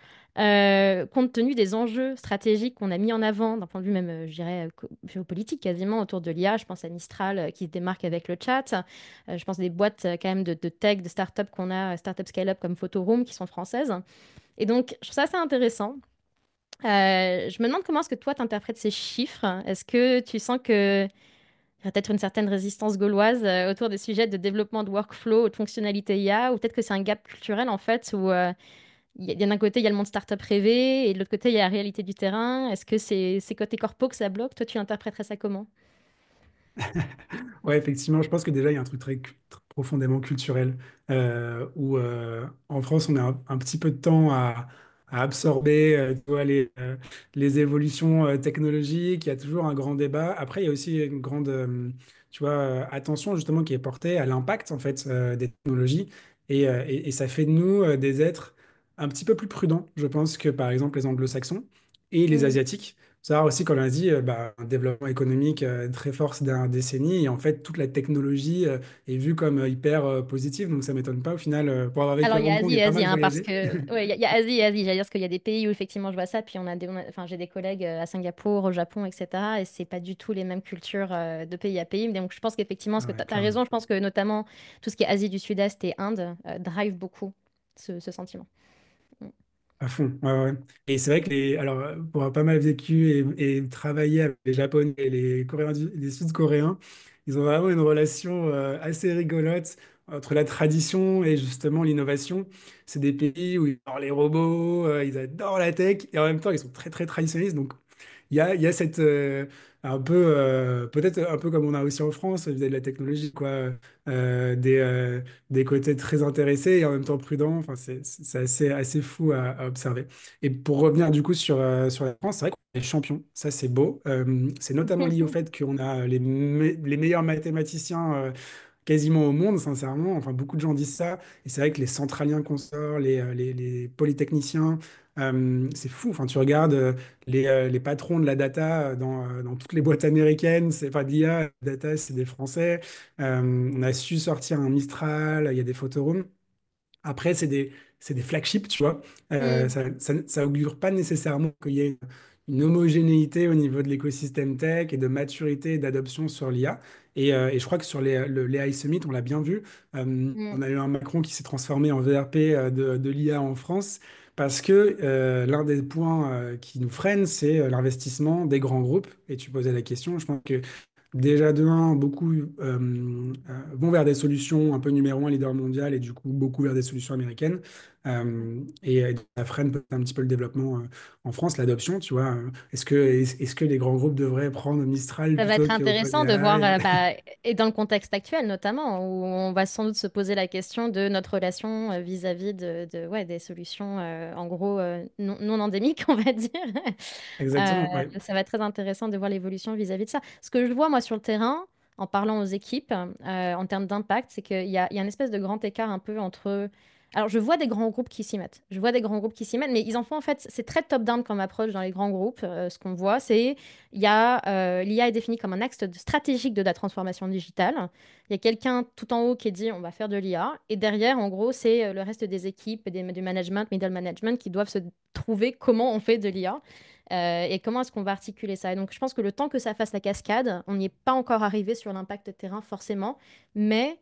compte tenu des enjeux stratégiques qu'on a mis en avant, d'un point de vue même, je dirais, géopolitique quasiment, autour de l'IA. Je pense à Mistral qui se démarque avec le chat. Je pense à des boîtes quand même de tech, de start-up qu'on a, start-up scale-up comme Photoroom qui sont françaises. Et donc, je trouve ça assez intéressant. Je me demande comment est-ce que toi, tu interprètes ces chiffres. Est-ce que tu sens que il y a peut-être une certaine résistance gauloise autour des sujets de développement de workflow ou de fonctionnalité IA, ou peut-être que c'est un gap culturel en fait, où il y a d'un côté, il y a le monde startup rêvé, et de l'autre côté, il y a la réalité du terrain. Est-ce que c'est côté corpo que ça bloque? Toi, tu interpréterais ça comment? Ouais, effectivement, je pense que déjà, il y a un truc très profondément culturel où en France, on a un petit peu de temps à absorber tu vois, les évolutions technologiques. Il y a toujours un grand débat. Après, il y a aussi une grande tu vois, attention justement qui est portée à l'impact en fait des technologies. Et ça fait de nous des êtres un petit peu plus prudents, je pense, que par exemple les anglo-saxons et les Mm. asiatiques. Ça aussi, comme on l'a dit, un développement économique très fort ces dernières décennies. Et en fait, toute la technologie est vue comme hyper positive. Donc, ça m'étonne pas au final, pour avoir vécu Alors, à il y a Hong Kong Asie et et pas Asie, mal hein, parce voyagé. que, ouais, il y a Asie et Asie. J'allais dire parce qu'il y a des pays où effectivement je vois ça, puis enfin, j'ai des collègues à Singapour, au Japon, etc. Et c'est pas du tout les mêmes cultures de pays à pays. Donc, je pense qu'effectivement, ce Ah que ouais, tu as clairement. raison, je pense que notamment tout ce qui est Asie du Sud-Est et Inde drive beaucoup ce sentiment. Mm. À fond, ouais, ouais. Et c'est vrai que alors, pour avoir pas mal vécu et travaillé avec les Japonais et les Coréens, les Sud-Coréens, ils ont vraiment une relation assez rigolote entre la tradition et justement l'innovation. C'est des pays où ils adorent les robots, ils adorent la tech et en même temps ils sont très très traditionnalistes. Donc il y a cette un peu peut-être un peu comme on a aussi en France vis-à-vis de la technologie quoi, euh, des euh, des côtés très intéressés et en même temps prudents. Enfin c'est assez fou à observer. Et pour revenir du coup sur la France, c'est vrai qu'on est champions. Ça c'est beau. C'est notamment lié au fait qu'on a les meilleurs mathématiciens quasiment au monde, sincèrement. Enfin, beaucoup de gens disent ça. Et c'est vrai que les centraliens qu'on sort, les polytechniciens, c'est fou. Enfin, tu regardes les patrons de la data dans toutes les boîtes américaines, c'est pas de l'IA, la data, c'est des Français. On a su sortir un Mistral, il y a des photorooms. Après, c'est des flagships, tu vois. Mm. Ça augure pas nécessairement qu'il y ait une homogénéité au niveau de l'écosystème tech et de maturité et d'adoption sur l'IA. Et je crois que sur l'AI Summit, on l'a bien vu. Mm. On a eu un Macron qui s'est transformé en VRP de l'IA en France parce que l'un des points qui nous freine, c'est l'investissement des grands groupes. Et tu posais la question, je pense que déjà, de un, beaucoup vont vers des solutions un peu numéro un, leader mondial, et du coup, beaucoup vers des solutions américaines. Et ça freine peut-être un petit peu le développement en France, l'adoption, tu vois. Est-ce que les grands groupes devraient prendre Mistral Ça va plutôt être que intéressant de voir, OpenAI? et dans le contexte actuel notamment, où on va sans doute se poser la question de notre relation vis-à-vis ouais, des solutions, en gros, non endémiques, on va dire. Exactement, ouais. Ça va être très intéressant de voir l'évolution vis-à-vis de ça. Ce que je vois, moi, sur le terrain, en parlant aux équipes, en termes d'impact, c'est qu'il y a une espèce de grand écart un peu entre... Alors, je vois des grands groupes qui s'y mettent. Je vois des grands groupes qui s'y mettent, mais ils en font en fait, c'est très top-down comme approche dans les grands groupes. Ce qu'on voit, c'est l'IA est définie comme un axe stratégique de la transformation digitale. Il y a quelqu'un tout en haut qui dit on va faire de l'IA, et derrière, en gros, c'est le reste des équipes, du management, middle management, qui doivent se trouver comment on fait de l'IA. Et comment est-ce qu'on va articuler ça? Et donc, je pense que le temps que ça fasse la cascade, on n'y est pas encore arrivé sur l'impact terrain forcément, mais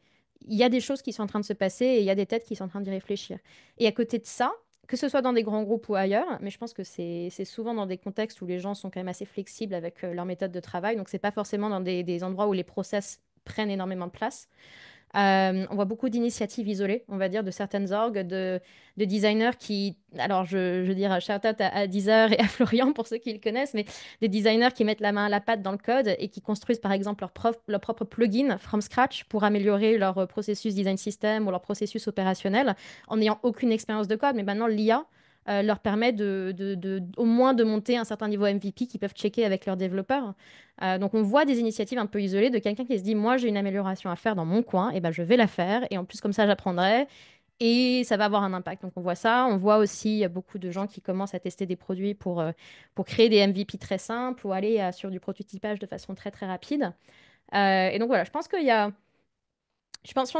il y a des choses qui sont en train de se passer et il y a des têtes qui sont en train d'y réfléchir. Et à côté de ça, que ce soit dans des grands groupes ou ailleurs, mais je pense que c'est souvent dans des contextes où les gens sont quand même assez flexibles avec leur méthode de travail, donc c'est pas forcément dans des endroits où les process prennent énormément de place. On voit beaucoup d'initiatives isolées, on va dire, de certaines orgues, de designers qui, alors je veux dire, shout-out à Deezer et à Florian pour ceux qui le connaissent, mais des designers qui mettent la main à la pâte dans le code et qui construisent par exemple leur propre plugin from scratch pour améliorer leur processus design system ou leur processus opérationnel en n'ayant aucune expérience de code. Mais maintenant, l'IA leur permet au moins de monter un certain niveau MVP qu'ils peuvent checker avec leurs développeurs. Donc on voit des initiatives un peu isolées de quelqu'un qui se dit, moi j'ai une amélioration à faire dans mon coin, et ben je vais la faire, et en plus comme ça j'apprendrai, et ça va avoir un impact. Donc on voit ça, on voit aussi beaucoup de gens qui commencent à tester des produits pour créer des MVP très simples ou aller sur du prototypage de façon très très rapide. Et donc voilà, je pense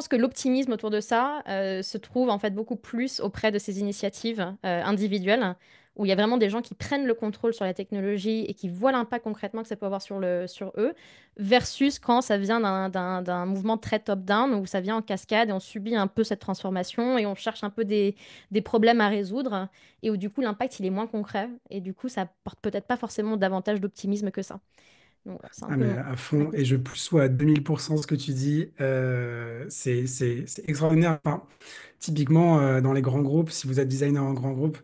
que l'optimisme autour de ça se trouve en fait beaucoup plus auprès de ces initiatives individuelles, où il y a vraiment des gens qui prennent le contrôle sur la technologie et qui voient l'impact concrètement que ça peut avoir sur eux, versus quand ça vient d'un mouvement très top-down, où ça vient en cascade et on subit un peu cette transformation et on cherche un peu des problèmes à résoudre, et où du coup l'impact il est moins concret, et du coup ça porte peut-être pas forcément davantage d'optimisme que ça. Donc voilà, c'est un Ah peu mais à ma fond, et je question. pousse soit à 2000% ce que tu dis, c'est extraordinaire. Enfin, typiquement, dans les grands groupes, si vous êtes designer en grand groupe,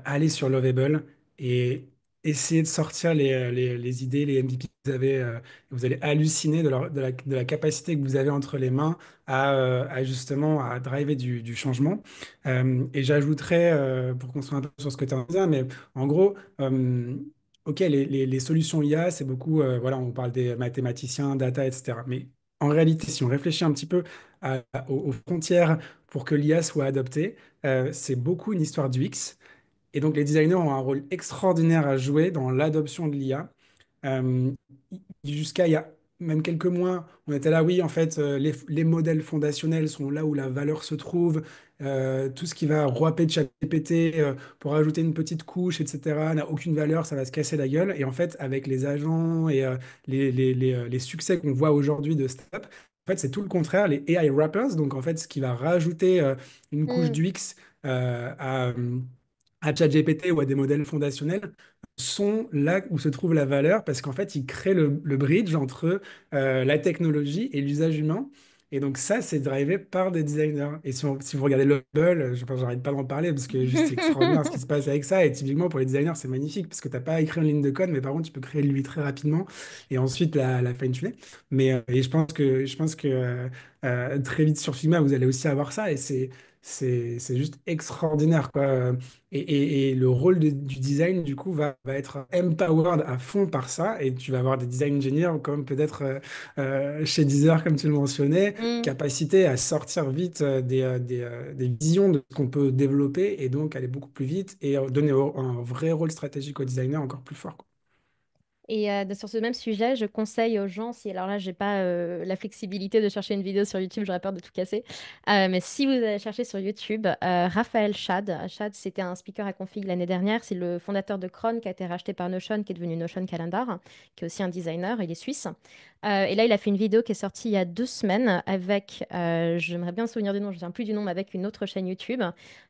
allez sur Lovable et essayez de sortir les idées, les MVP que vous avez. Vous allez halluciner de la capacité que vous avez entre les mains à justement à driver du changement. Et j'ajouterais, pour construire un peu sur ce que tu as dit, mais en gros, OK, les solutions IA, c'est beaucoup, voilà, on parle des mathématiciens, data, etc. Mais en réalité, si on réfléchit un petit peu aux frontières pour que l'IA soit adoptée, c'est beaucoup une histoire du X. Et donc, les designers ont un rôle extraordinaire à jouer dans l'adoption de l'IA. Euh, Jusqu'à il y a même quelques mois, on était là, oui, en fait, les modèles fondationnels sont là où la valeur se trouve. Tout ce qui va rouaper de ChatGPT pour ajouter une petite couche, etc., n'a aucune valeur, ça va se casser la gueule. Et en fait, avec les agents et les succès qu'on voit aujourd'hui de startups, en fait, c'est tout le contraire, les AI wrappers. Donc, en fait, ce qui va rajouter une couche Hmm. d'UX à ChatGPT ou à des modèles fondationnels sont là où se trouve la valeur parce qu'en fait, ils créent le bridge entre la technologie et l'usage humain. Et donc ça, c'est drivé par des designers. Et si vous regardez Lovable, je pense que j'arrête pas d'en parler parce que juste c'est extraordinaire ce qui se passe avec ça. Et typiquement pour les designers, c'est magnifique parce que t'as pas à écrire une ligne de code, mais par contre, tu peux créer lui très rapidement et ensuite la fine-tuner. Mais et je pense que très vite sur Figma, vous allez aussi avoir ça et c'est juste extraordinaire, quoi. Et le rôle du design, du coup, va être empowered à fond par ça. Et tu vas avoir des design engineers, comme peut-être chez Deezer, comme tu le mentionnais, Hmm. capacité à sortir vite des visions de ce qu'on peut développer et donc aller beaucoup plus vite et donner un vrai rôle stratégique au designer encore plus fort, quoi. Et sur ce même sujet, je conseille aux gens, si alors là, j'ai pas la flexibilité de chercher une vidéo sur YouTube, j'aurais peur de tout casser. Mais si vous allez chercher sur YouTube, Raphaël Chad, Chad, c'était un speaker à config l'année dernière, c'est le fondateur de Cron qui a été racheté par Notion, qui est devenu Notion Calendar, qui est aussi un designer, il est suisse. Et là, il a fait une vidéo qui est sortie il y a 2 semaines avec, j'aimerais bien me souvenir du nom, je ne me souviens plus du nom, mais avec une autre chaîne YouTube,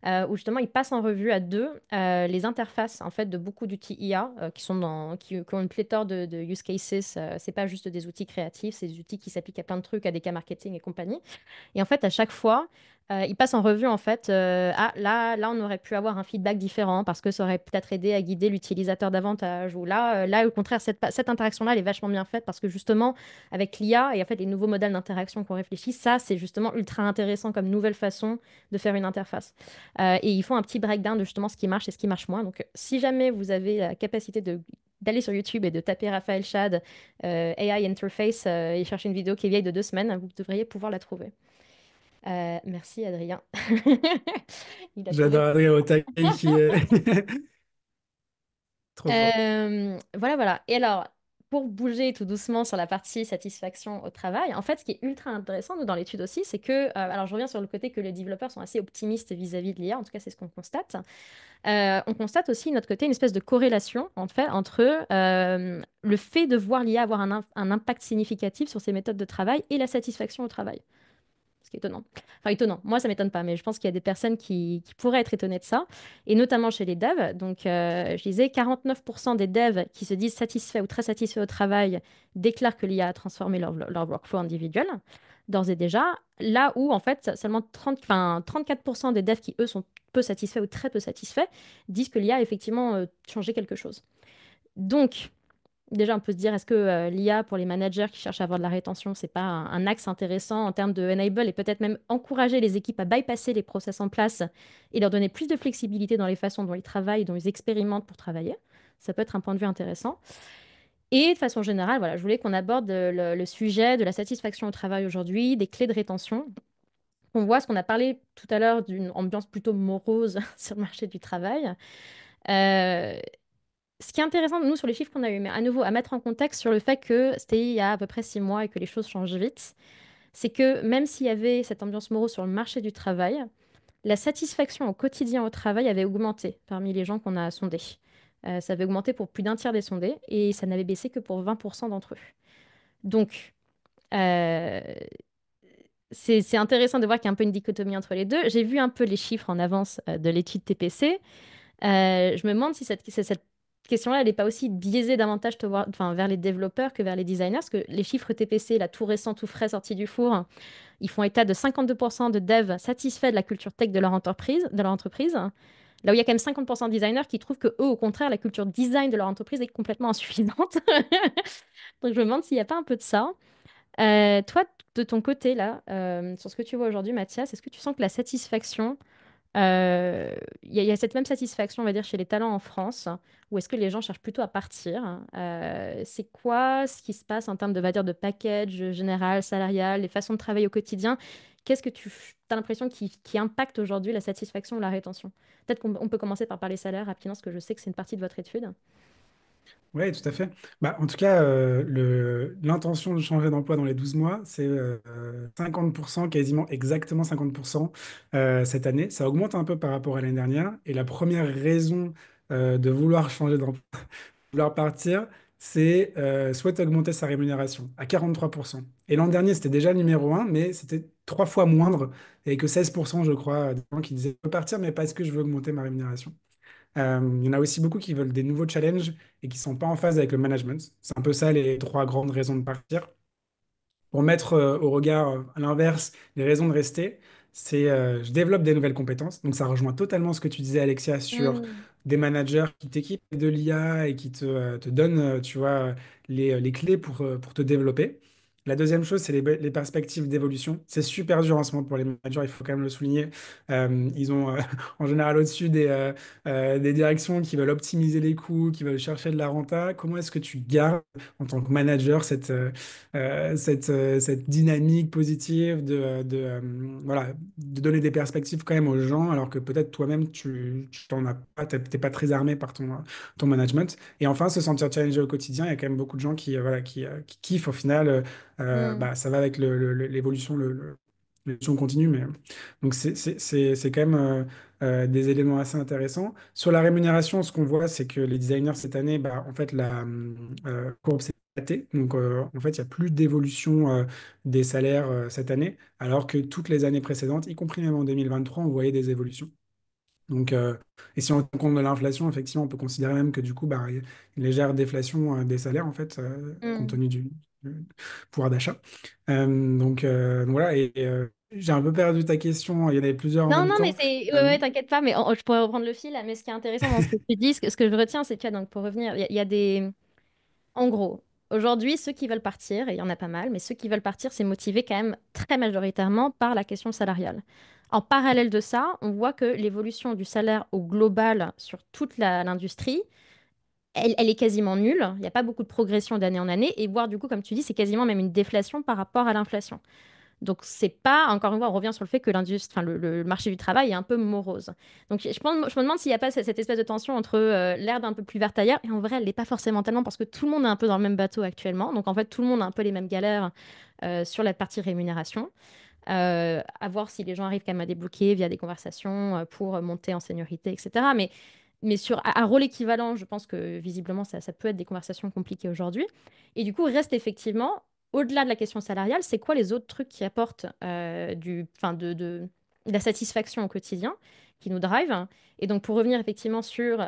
où justement il passe en revue à deux les interfaces en fait de beaucoup d'outils IA qui ont une pléthore de use cases. C'est pas juste des outils créatifs, c'est des outils qui s'appliquent à plein de trucs, à des cas marketing et compagnie. Et en fait, à chaque fois, il passe en revue en fait, ah là, on aurait pu avoir un feedback différent parce que ça aurait peut-être aidé à guider l'utilisateur davantage. Ou là, au contraire, cette interaction-là, elle est vachement bien faite parce que justement, avec l'IA et en fait les nouveaux modèles d'interaction qu'on réfléchit, ça, c'est justement ultra intéressant comme nouvelle façon de faire une interface. Et ils font un petit breakdown de justement ce qui marche et ce qui marche moins. Donc, si jamais vous avez la capacité d'aller sur YouTube et de taper Raphaël Chad AI Interface et chercher une vidéo qui est vieille de 2 semaines, vous devriez pouvoir la trouver. Merci Adrien. Il a trouvé. J'adore Adrien Otaké qui est trop fort. Voilà, voilà. Et alors, pour bouger tout doucement sur la partie satisfaction au travail, en fait, ce qui est ultra intéressant, nous, dans l'étude aussi, c'est que, alors je reviens sur le côté que les développeurs sont assez optimistes vis-à-vis de l'IA, en tout cas, c'est ce qu'on constate. On constate aussi, de notre côté, une espèce de corrélation, en fait, entre le fait de voir l'IA avoir un impact significatif sur ses méthodes de travail et la satisfaction au travail. ce qui est étonnant. Enfin, étonnant, moi ça m'étonne pas, mais je pense qu'il y a des personnes qui pourraient être étonnées de ça, et notamment chez les devs. Donc, je disais, 49% des devs qui se disent satisfaits ou très satisfaits au travail déclarent que l'IA a transformé leur workflow individuel, d'ores et déjà. Là où, en fait, seulement 30, enfin, 34% des devs qui, eux, sont peu satisfaits ou très peu satisfaits, disent que l'IA a effectivement changé quelque chose. Donc, déjà, on peut se dire, est-ce que l'IA pour les managers qui cherchent à avoir de la rétention, c'est pas un axe intéressant en termes de enable et peut-être même encourager les équipes à bypasser les process en place et leur donner plus de flexibilité dans les façons dont ils travaillent, dont ils expérimentent pour travailler. Ça peut être un point de vue intéressant. Et de façon générale, voilà, je voulais qu'on aborde le sujet de la satisfaction au travail aujourd'hui, des clés de rétention. On voit ce qu'on a parlé tout à l'heure d'une ambiance plutôt morose sur le marché du travail. Euh, Ce qui est intéressant, nous, sur les chiffres qu'on a eu, mais à nouveau, à mettre en contexte sur le fait que c'était il y a à peu près 6 mois et que les choses changent vite, c'est que même s'il y avait cette ambiance morose sur le marché du travail, la satisfaction au quotidien au travail avait augmenté parmi les gens qu'on a sondés. Ça avait augmenté pour plus d'un tiers des sondés et ça n'avait baissé que pour 20% d'entre eux. Donc, euh, c'est intéressant de voir qu'il y a un peu une dichotomie entre les deux. J'ai vu un peu les chiffres en avance de l'étude TPC. Je me demande si cette question-là, elle n'est pas aussi biaisée davantage enfin, vers les développeurs que vers les designers, parce que les chiffres TPC, là, tout récent, tout frais, sortis du four, ils font état de 52% de devs satisfaits de la culture tech de leur entreprise, là où il y a quand même 50% de designers qui trouvent que eux, au contraire, la culture design de leur entreprise est complètement insuffisante. Donc je me demande s'il n'y a pas un peu de ça. Toi, de ton côté, là, sur ce que tu vois aujourd'hui, Mathias, est-ce que tu sens que la satisfaction il y a cette même satisfaction, on va dire, chez les talents en France, ou est-ce que les gens cherchent plutôt à partir? C'est quoi ce qui se passe en termes de, on va dire, de package général, salarial, les façons de travailler au quotidien? Qu'est-ce que tu as l'impression qui impacte aujourd'hui la satisfaction ou la rétention? Peut-être qu'on peut commencer par parler salaire rapidement, parce que je sais que c'est une partie de votre étude. Oui, tout à fait. Bah, en tout cas, l'intention de changer d'emploi dans les 12 mois, c'est 50%, quasiment exactement 50% cette année. Ça augmente un peu par rapport à l'année dernière. Et la première raison de vouloir changer d'emploi, vouloir partir, c'est souhaite augmenter sa rémunération à 43%. Et l'an dernier, c'était déjà le numéro un, mais c'était 3 fois moindre. Et que 16%, je crois, des gens qui disaient, je veux partir, mais parce que je veux augmenter ma rémunération. Il y en a aussi beaucoup qui veulent des nouveaux challenges et qui ne sont pas en phase avec le management. C'est un peu ça les trois grandes raisons de partir. Pour mettre au regard, à l'inverse, les raisons de rester, c'est je développe des nouvelles compétences. Donc ça rejoint totalement ce que tu disais, Alexia, sur Hmm. des managers qui t'équipent de l'IA et qui te donnent, tu vois, les clés pour te développer. La deuxième chose, c'est les perspectives d'évolution. C'est super dur en ce moment pour les managers, il faut quand même le souligner. Ils ont en général au-dessus des directions qui veulent optimiser les coûts, qui veulent chercher de la renta. Comment est-ce que tu gardes en tant que manager cette dynamique positive voilà, de donner des perspectives quand même aux gens, alors que peut-être toi-même, tu t'en as pas, t'es pas très armé par ton management. Et enfin, se sentir challengé au quotidien, il y a quand même beaucoup de gens voilà, qui kiffent au final. Hmm. Bah, ça va avec l'évolution, l'évolution continue, mais donc c'est quand même des éléments assez intéressants. Sur la rémunération, ce qu'on voit, c'est que les designers cette année, bah, en fait, la courbe s'est éclatée. Donc, en fait, il n'y a plus d'évolution des salaires cette année, alors que toutes les années précédentes, y compris même en 2023, on voyait des évolutions. Donc, et si on tient compte de l'inflation, effectivement, on peut considérer même que du coup, bah, il y a une légère déflation des salaires, en fait, compte Hmm. tenu du pouvoir d'achat. Donc voilà, et j'ai un peu perdu ta question, il y en avait plusieurs en Non, même non, mais temps. c'est. Ouais, Euh, ouais, t'inquiète pas, mais je pourrais reprendre le fil là. Mais ce qui est intéressant dans ce que tu dis, ce que je retiens, c'est que, donc, pour revenir, il y a des. En gros, aujourd'hui, ceux qui veulent partir, et il y en a pas mal, mais ceux qui veulent partir, c'est motivé quand même très majoritairement par la question salariale. En parallèle de ça, on voit que l'évolution du salaire au global sur toute l'industrie, elle est quasiment nulle. Il n'y a pas beaucoup de progression d'année en année, et voire du coup, comme tu dis, c'est quasiment même une déflation par rapport à l'inflation. Donc, c'est pas, encore une fois, on revient sur le fait que enfin, le marché du travail est un peu morose. Donc, je me demande s'il n'y a pas cette espèce de tension entre l'herbe un peu plus verte ailleurs, et en vrai, elle n'est pas forcément tellement parce que tout le monde est un peu dans le même bateau actuellement. Donc, en fait, tout le monde a un peu les mêmes galères sur la partie rémunération. À voir si les gens arrivent quand même à débloquer via des conversations pour monter en seniorité, etc. Mais à rôle équivalent, je pense que visiblement, ça peut être des conversations compliquées aujourd'hui. Et du coup, reste effectivement au-delà de la question salariale, c'est quoi les autres trucs qui apportent enfin, de la satisfaction au quotidien, qui nous drive. Et donc, pour revenir effectivement sur,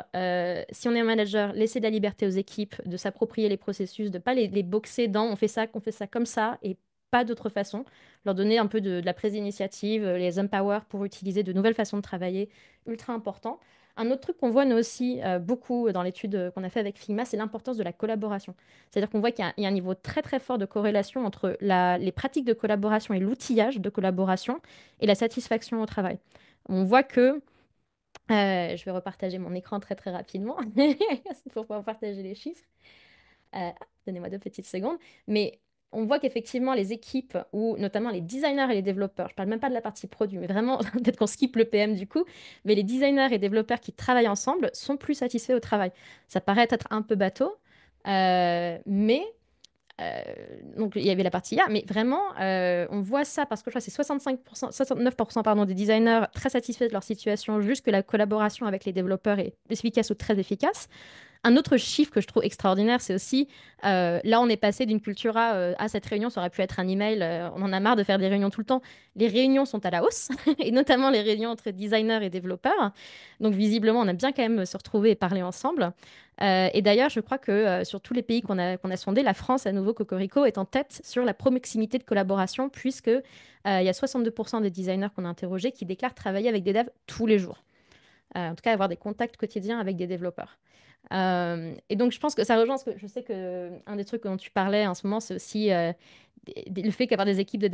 si on est un manager, laisser de la liberté aux équipes, de s'approprier les processus, de ne pas les boxer dans on fait ça comme ça et pas d'autre façon, leur donner un peu de la prise d'initiative, les empower pour utiliser de nouvelles façons de travailler, ultra important. Un autre truc qu'on voit nous aussi beaucoup dans l'étude qu'on a fait avec Figma, c'est l'importance de la collaboration. C'est-à-dire qu'on voit qu'il y a un niveau très très fort de corrélation entre les pratiques de collaboration et l'outillage de collaboration et la satisfaction au travail. On voit que, je vais repartager mon écran très très rapidement pour pouvoir partager les chiffres. Donnez-moi 2 petites secondes. Mais on voit qu'effectivement, les équipes, ou notamment les designers et les développeurs, je ne parle même pas de la partie produit, mais vraiment, peut-être qu'on skip le PM du coup, mais les designers et développeurs qui travaillent ensemble sont plus satisfaits au travail. Ça paraît être un peu bateau, mais euh, donc il y avait la partie IA, mais vraiment, on voit ça parce que je crois que c'est 65%, 69% pardon, des designers très satisfaits de leur situation, juste que la collaboration avec les développeurs est efficace ou très efficace. Un autre chiffre que je trouve extraordinaire, c'est aussi, là, on est passé d'une culture à cette réunion, ça aurait pu être un email, on en a marre de faire des réunions tout le temps. Les réunions sont à la hausse, et notamment les réunions entre designers et développeurs. Donc, visiblement, on a bien quand même se retrouver et parler ensemble. Et d'ailleurs, je crois que sur tous les pays qu'on a sondés, la France, à nouveau, Cocorico, est en tête sur la proximité de collaboration, puisque il y a 62% des designers qu'on a interrogés qui déclarent travailler avec des devs tous les jours. En tout cas, avoir des contacts quotidiens avec des développeurs. Et donc, je pense que ça rejoint ce que je sais que un des trucs dont tu parlais en ce moment, c'est aussi le fait qu'avoir des équipes de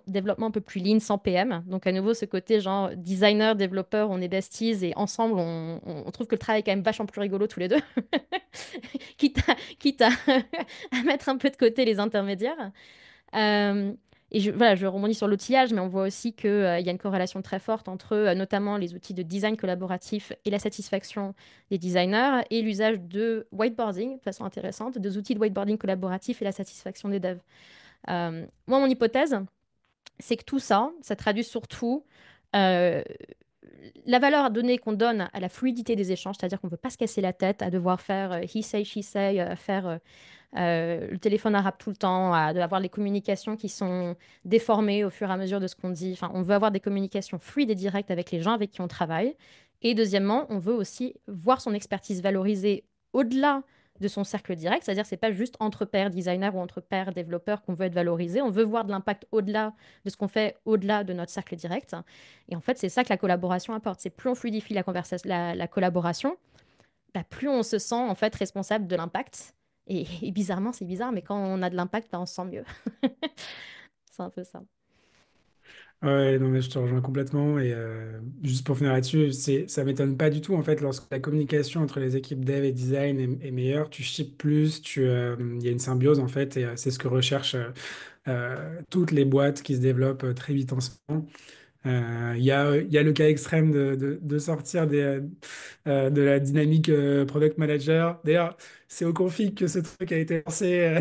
développement un peu plus lean sans PM. Donc, à nouveau, ce côté genre designer, développeur, on est besties et ensemble, on trouve que le travail est quand même vachement plus rigolo tous les deux, quitte à, à mettre un peu de côté les intermédiaires. Euh, et voilà, je rebondis sur l'outillage, mais on voit aussi qu'il y a une corrélation très forte entre notamment les outils de design collaboratif et la satisfaction des designers et l'usage de whiteboarding, de façon intéressante, des outils de whiteboarding collaboratif et la satisfaction des devs. Moi, mon hypothèse, c'est que tout ça, ça traduit surtout euh, la valeur à donner qu'on donne à la fluidité des échanges, c'est-à-dire qu'on ne veut pas se casser la tête à devoir faire he say, she say, faire le téléphone arabe tout le temps, avoir les communications qui sont déformées au fur et à mesure de ce qu'on dit. Enfin, on veut avoir des communications fluides et directes avec les gens avec qui on travaille. Et deuxièmement, on veut aussi voir son expertise valorisée au-delà de son cercle direct, c'est-à-dire c'est pas juste entre pairs designers ou entre pairs développeurs qu'on veut être valorisé, on veut voir de l'impact au-delà de ce qu'on fait au-delà de notre cercle direct. Et en fait, c'est ça que la collaboration apporte. C'est plus on fluidifie la collaboration, bah, plus on se sent en fait responsable de l'impact. Et bizarrement, c'est bizarre, mais quand on a de l'impact, bah, on se sent mieux. C'est un peu ça. Ouais, non, mais je te rejoins complètement. Et juste pour finir là-dessus, ça m'étonne pas du tout, en fait, lorsque la communication entre les équipes dev et design est meilleure, tu ships plus, il y a une symbiose, en fait, et c'est ce que recherchent toutes les boîtes qui se développent très vite en ce moment. Il y a le cas extrême de sortir de la dynamique product manager. D'ailleurs, c'est au config que ce truc a été lancé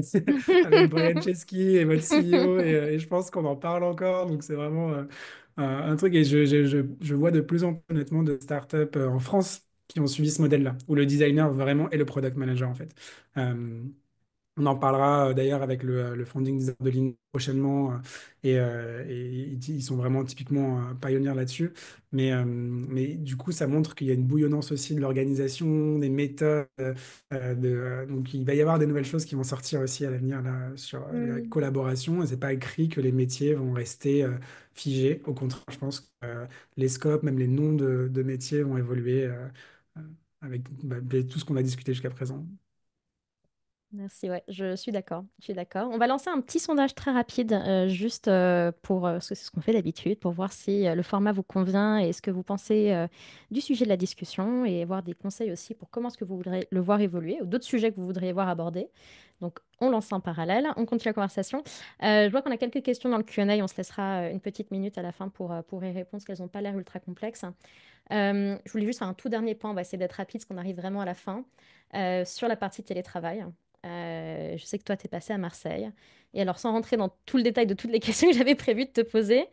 avec Brian Chesky et votre CEO, et je pense qu'on en parle encore. Donc, c'est vraiment un truc. Et je vois de plus en plus, honnêtement, de startups en France qui ont suivi ce modèle-là, où le designer vraiment est le product manager, en fait. Euh, on en parlera d'ailleurs avec le founding de l'IN prochainement, et ils sont vraiment typiquement pionniers là-dessus. Mais du coup, ça montre qu'il y a une bouillonnance aussi de l'organisation, des méthodes. Donc il va y avoir des nouvelles choses qui vont sortir aussi à l'avenir là, sur la Hmm. collaboration. Et c'est pas écrit que les métiers vont rester figés. Au contraire, je pense que les scopes, même les noms de métiers vont évoluer euh, avec tout ce qu'on a discuté jusqu'à présent. Merci, ouais, je suis d'accord. Je suis d'accord. On va lancer un petit sondage très rapide, juste pour, parce que c'est ce qu'on fait d'habitude, pour voir si le format vous convient et ce que vous pensez du sujet de la discussion et avoir des conseils aussi pour comment est-ce que vous voudrez le voir évoluer ou d'autres sujets que vous voudriez voir abordés. Donc, on lance ça en parallèle, on continue la conversation. Je vois qu'on a quelques questions dans le Q&A, on se laissera une petite minute à la fin pour y répondre, parce qu'elles n'ont pas l'air ultra complexes. Je voulais juste faire un tout dernier point, on va essayer d'être rapide, parce qu'on arrive vraiment à la fin, sur la partie télétravail. Je sais que toi, tu es passé à Marseille. Et alors, sans rentrer dans tout le détail de toutes les questions que j'avais prévu de te poser,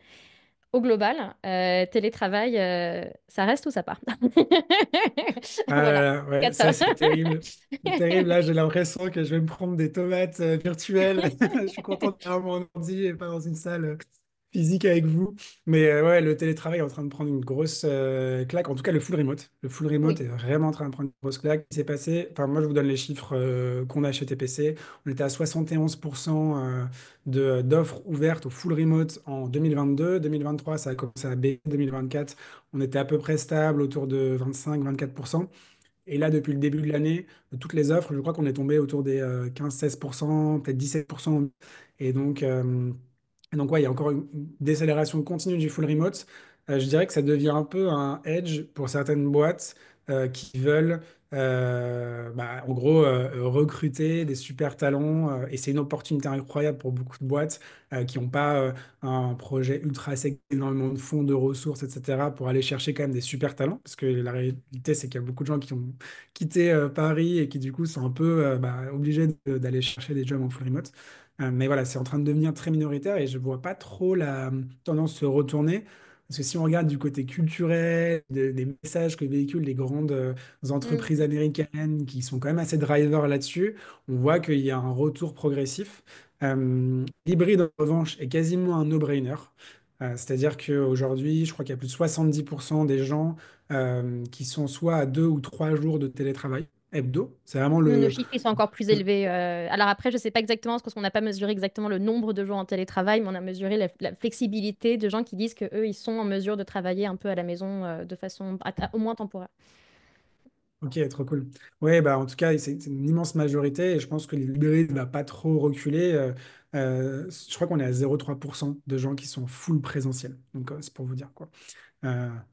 au global, télétravail, ça reste ou ça part? Ah là Voilà, là, ouais, quatre. ça c'est terrible. C'est terrible, là j'ai l'impression que je vais me prendre des tomates virtuelles. Je suis content d'avoir mon ordi et pas dans une salle physique avec vous. Mais ouais, le télétravail est en train de prendre une grosse claque. En tout cas, le full remote. Le full remote Oui, est vraiment en train de prendre une grosse claque. Il s'est passé, enfin moi je vous donne les chiffres qu'on a chez TPC. On était à 71% d'offres ouvertes au full remote en 2022. 2023, ça a commencé à baisser. 2024, on était à peu près stable autour de 25-24%. Et là, depuis le début de l'année, de toutes les offres, je crois qu'on est tombé autour des 15-16%, peut-être 17%. Et donc ouais, il y a encore une décélération continue du full remote. Je dirais que ça devient un peu un edge pour certaines boîtes qui veulent, en gros, recruter des super talents. Et c'est une opportunité incroyable pour beaucoup de boîtes qui n'ont pas un projet ultra sexy, énormément de fonds, de ressources, etc., pour aller chercher quand même des super talents. Parce que la réalité, c'est qu'il y a beaucoup de gens qui ont quitté Paris et qui, du coup, sont un peu obligés d'aller chercher des jobs en full remote. Mais voilà, c'est en train de devenir très minoritaire et je vois pas trop la tendance se retourner. Parce que si on regarde du côté culturel, des messages que véhiculent les grandes mm, entreprises américaines qui sont quand même assez drivers là-dessus, on voit qu'il y a un retour progressif. L'hybride, en revanche, est quasiment un no-brainer. C'est-à-dire qu'aujourd'hui, je crois qu'il y a plus de 70% des gens qui sont soit à 2 ou 3 jours de télétravail hebdo. C'est vraiment nos le, chiffres, ils sont encore plus élevés. Alors après, je ne sais pas exactement, parce qu'on n'a pas mesuré exactement le nombre de jours en télétravail, mais on a mesuré la flexibilité de gens qui disent que eux, ils sont en mesure de travailler un peu à la maison de façon au moins temporaire. Ok, trop cool. Ouais, bah, en tout cas, c'est une immense majorité et je pense que l'hybride ne va pas trop reculer. Je crois qu'on est à 0,3% de gens qui sont full présentiel. Donc, c'est pour vous dire quoi.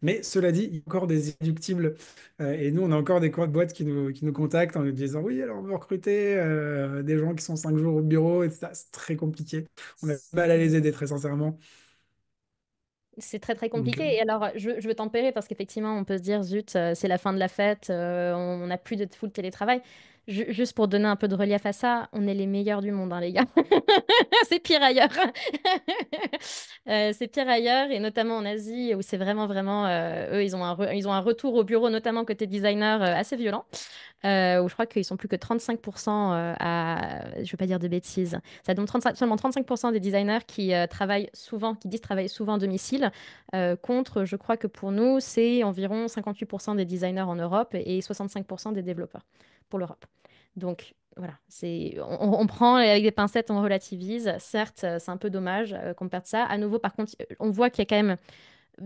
Mais cela dit, il y a encore des irréductibles. Et nous, on a encore des boîtes qui nous contactent en nous disant, oui, alors on veut recruter des gens qui sont 5 jours au bureau, etc. C'est très compliqué. On a du mal à les aider, très sincèrement. C'est très très Donc, compliqué. Et alors, je veux tempérer parce qu'effectivement, on peut se dire, zut, c'est la fin de la fête, on n'a plus de full télétravail. Juste pour donner un peu de relief à ça, on est les meilleurs du monde, hein, les gars. C'est pire ailleurs. C'est pire ailleurs, et notamment en Asie, où c'est vraiment, vraiment, eux, ils ont un retour au bureau, notamment côté designer, assez violent, où je crois qu'ils sont plus que 35% je ne vais pas dire de bêtises, ça donne seulement 35% des designers qui travaillent souvent, qui disent travailler souvent à domicile, contre, je crois que pour nous, c'est environ 58% des designers en Europe et 65% des développeurs pour l'Europe. Donc, voilà, on prend avec des pincettes, on relativise. Certes, c'est un peu dommage qu'on perde ça. À nouveau, par contre, on voit qu'il y a quand même,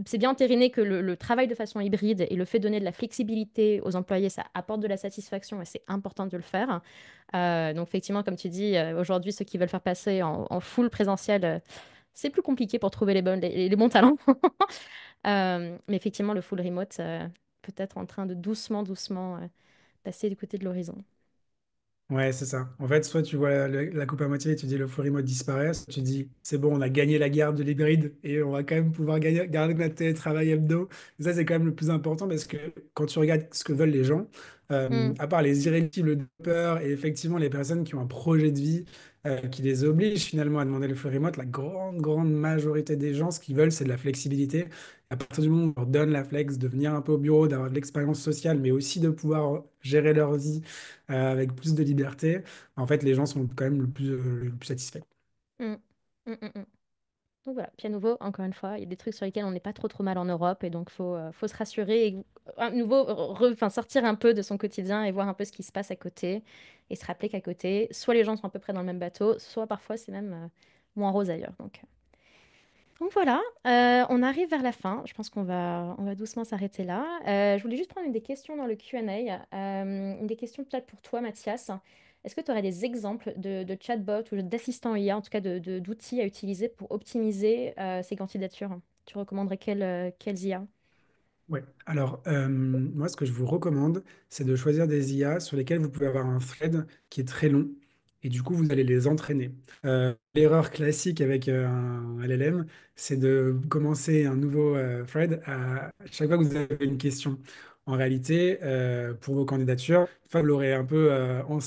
c'est bien entériné que le travail de façon hybride et le fait de donner de la flexibilité aux employés, ça apporte de la satisfaction et c'est important de le faire. Donc, effectivement, comme tu dis, aujourd'hui, ceux qui veulent faire passer en full présentiel, c'est plus compliqué pour trouver les bons talents. Mais effectivement, le full remote, peut-être en train de doucement, doucement passer du côté de l'horizon. ouais, c'est ça. En fait, soit tu vois la coupe à moitié et tu dis le full remote disparaît, soit tu dis c'est bon, on a gagné la guerre de l'hybride et on va quand même pouvoir garder notre télétravail hebdo. Et ça, c'est quand même le plus important parce que quand tu regardes ce que veulent les gens, Mm, à part les irréductibles de peur et effectivement les personnes qui ont un projet de vie qui les oblige finalement à demander le full remote, la grande, grande majorité des gens, ce qu'ils veulent, c'est de la flexibilité. À partir du moment où on leur donne la flex de venir un peu au bureau, d'avoir de l'expérience sociale, mais aussi de pouvoir gérer leur vie avec plus de liberté, en fait, les gens sont quand même le plus satisfaits. mm, mm. Donc voilà, puis à nouveau, encore une fois, il y a des trucs sur lesquels on n'est pas trop trop mal en Europe et donc faut se rassurer et à nouveau enfin, sortir un peu de son quotidien et voir un peu ce qui se passe à côté et se rappeler qu'à côté, soit les gens sont à peu près dans le même bateau, soit parfois c'est même moins rose ailleurs. Donc voilà, on arrive vers la fin. Je pense qu'on va doucement s'arrêter là. Je voulais juste prendre une des questions dans le Q&A. Une des questions peut-être pour toi, Mathias. Est-ce que tu aurais des exemples de chatbots ou d'assistants IA, en tout cas d'outils à utiliser pour optimiser ces candidatures? Tu recommanderais quelles IA? Ouais. Alors, moi, ce que je vous recommande, c'est de choisir des IA sur lesquelles vous pouvez avoir un thread qui est très long. Et du coup, vous allez les entraîner. L'erreur classique avec un LLM, c'est de commencer un nouveau thread à chaque fois que vous avez une question. En réalité, pour vos candidatures, une fois que vous l'aurez un peu,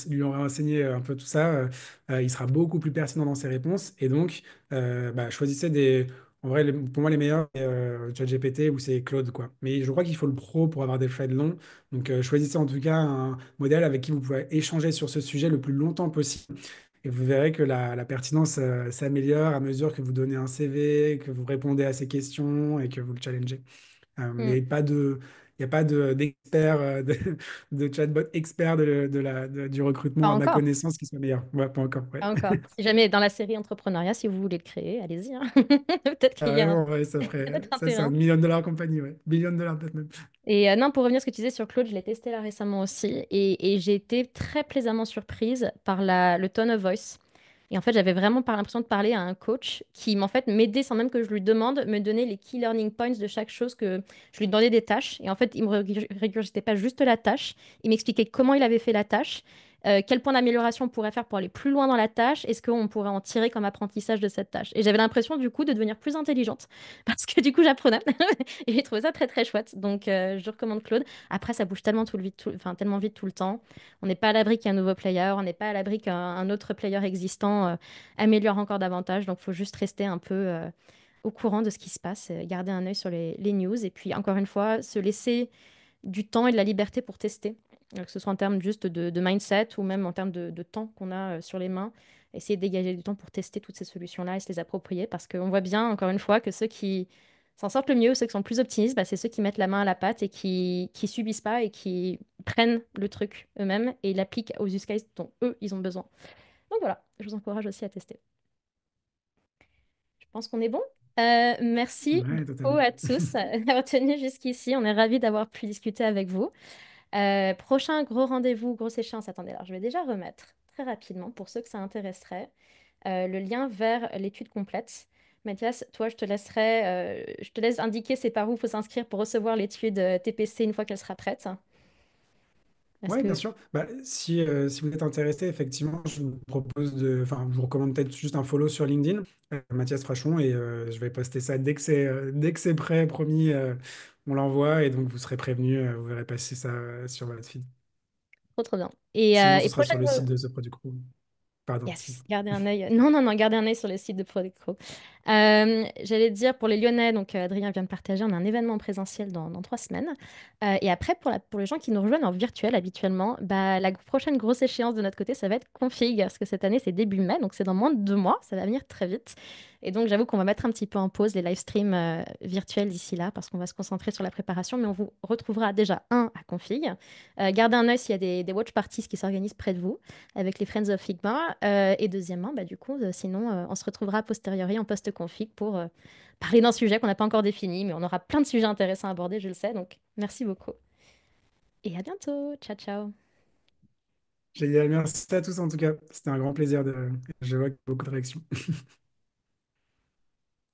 lui aurez enseigné un peu tout ça, il sera beaucoup plus pertinent dans ses réponses. Et donc, choisissez des En vrai, pour moi, les meilleurs, c'est ChatGPT ou c'est Claude, quoi. Mais je crois qu'il faut le pro pour avoir des threads longs. Donc, choisissez en tout cas un modèle avec qui vous pouvez échanger sur ce sujet le plus longtemps possible. Et vous verrez que la pertinence s'améliore à mesure que vous donnez un CV, que vous répondez à ses questions et que vous le challengez. Hmm. Mais il n'y a pas d'expert, de chatbot expert du Pas recrutement, à ma encore. connaissance, qui soit meilleur. Ouais, pas encore. Ouais. Pas encore. Si jamais dans la série entrepreneuriat, si vous voulez le créer, allez-y, hein. Peut-être qu'il y a Carrément, ouais, peut-être un ça, c'est un terrain. million dollar compagnie, ouais. Billion dollar peut-être même. Et non, pour revenir à ce que tu disais sur Claude, je l'ai testé là récemment aussi et j'ai été très plaisamment surprise par le tone of voice. Et en fait, j'avais vraiment pas l'impression de parler à un coach qui, en fait, m'aidait sans même que je lui demande, me donnait les key learning points de chaque chose que je lui demandais des tâches. Et en fait, il me régurgitait pas juste la tâche, il m'expliquait comment il avait fait la tâche, quel point d'amélioration on pourrait faire pour aller plus loin dans la tâche, et ce qu'on pourrait en tirer comme apprentissage de cette tâche. Et j'avais l'impression, du coup, de devenir plus intelligente parce que, du coup, j'apprenais. Et j'ai trouvé ça très, très chouette. Donc, je recommande Claude. Après, ça bouge tellement, enfin, tellement vite tout le temps. On n'est pas à l'abri qu'il y ait un nouveau player, on n'est pas à l'abri qu'un autre player existant améliore encore davantage. Donc, il faut juste rester un peu au courant de ce qui se passe, garder un œil sur les news et puis, encore une fois, se laisser du temps et de la liberté pour tester, que ce soit en termes juste de mindset ou même en termes de temps qu'on a sur les mains. Essayer de dégager du temps pour tester toutes ces solutions-là et se les approprier parce qu'on voit bien, encore une fois, que ceux qui s'en sortent le mieux, ceux qui sont le plus optimistes, bah, c'est ceux qui mettent la main à la pâte et qui subissent pas et qui prennent le truc eux-mêmes et l'appliquent aux use cases dont eux, ils ont besoin. Donc voilà, je vous encourage aussi à tester. Je pense qu'on est bon. Merci Ouais, beaucoup totalement. à tous d'avoir tenu jusqu'ici. On est ravis d'avoir pu discuter avec vous. Prochain gros rendez-vous, grosse échéance. Attendez, alors je vais déjà remettre très rapidement pour ceux que ça intéresserait le lien vers l'étude complète. Mathias, toi, je te laisse indiquer c'est par où il faut s'inscrire pour recevoir l'étude TPC une fois qu'elle sera prête. Est-ce Ouais, bien que sûr. Bah, si vous êtes intéressé, effectivement, enfin, je vous recommande peut-être juste un follow sur LinkedIn, Mathias Frachon, et je vais poster ça dès que c'est prêt, promis, on l'envoie, et donc vous serez prévenu, vous verrez passer ça sur votre feed. trop trop bien. Sinon, ce Et sera sur prochaine le site de The Product Crew. Pardon. Yes, gardez un œil. Non, non, non, gardez un œil sur le site de Prodecro. J'allais dire pour les Lyonnais, donc Adrien vient de partager, on a un événement présentiel dans 3 semaines. Et après, pour les gens qui nous rejoignent en virtuel habituellement, bah, la prochaine grosse échéance de notre côté, ça va être Config, parce que cette année, c'est début mai, donc c'est dans moins de 2 mois, ça va venir très vite. Et donc, j'avoue qu'on va mettre un petit peu en pause les live streams virtuels d'ici là, parce qu'on va se concentrer sur la préparation, mais on vous retrouvera déjà, à Config. Gardez un œil s'il y a des watch parties qui s'organisent près de vous avec les Friends of Figma. Et deuxièmement, bah, du coup, sinon, on se retrouvera a posteriori en post-config pour parler d'un sujet qu'on n'a pas encore défini, mais on aura plein de sujets intéressants à aborder, je le sais. Donc, merci beaucoup. Et à bientôt. Ciao, ciao. Génial, merci à tous en tout cas. C'était un grand plaisir je vois qu'il y a beaucoup de réactions.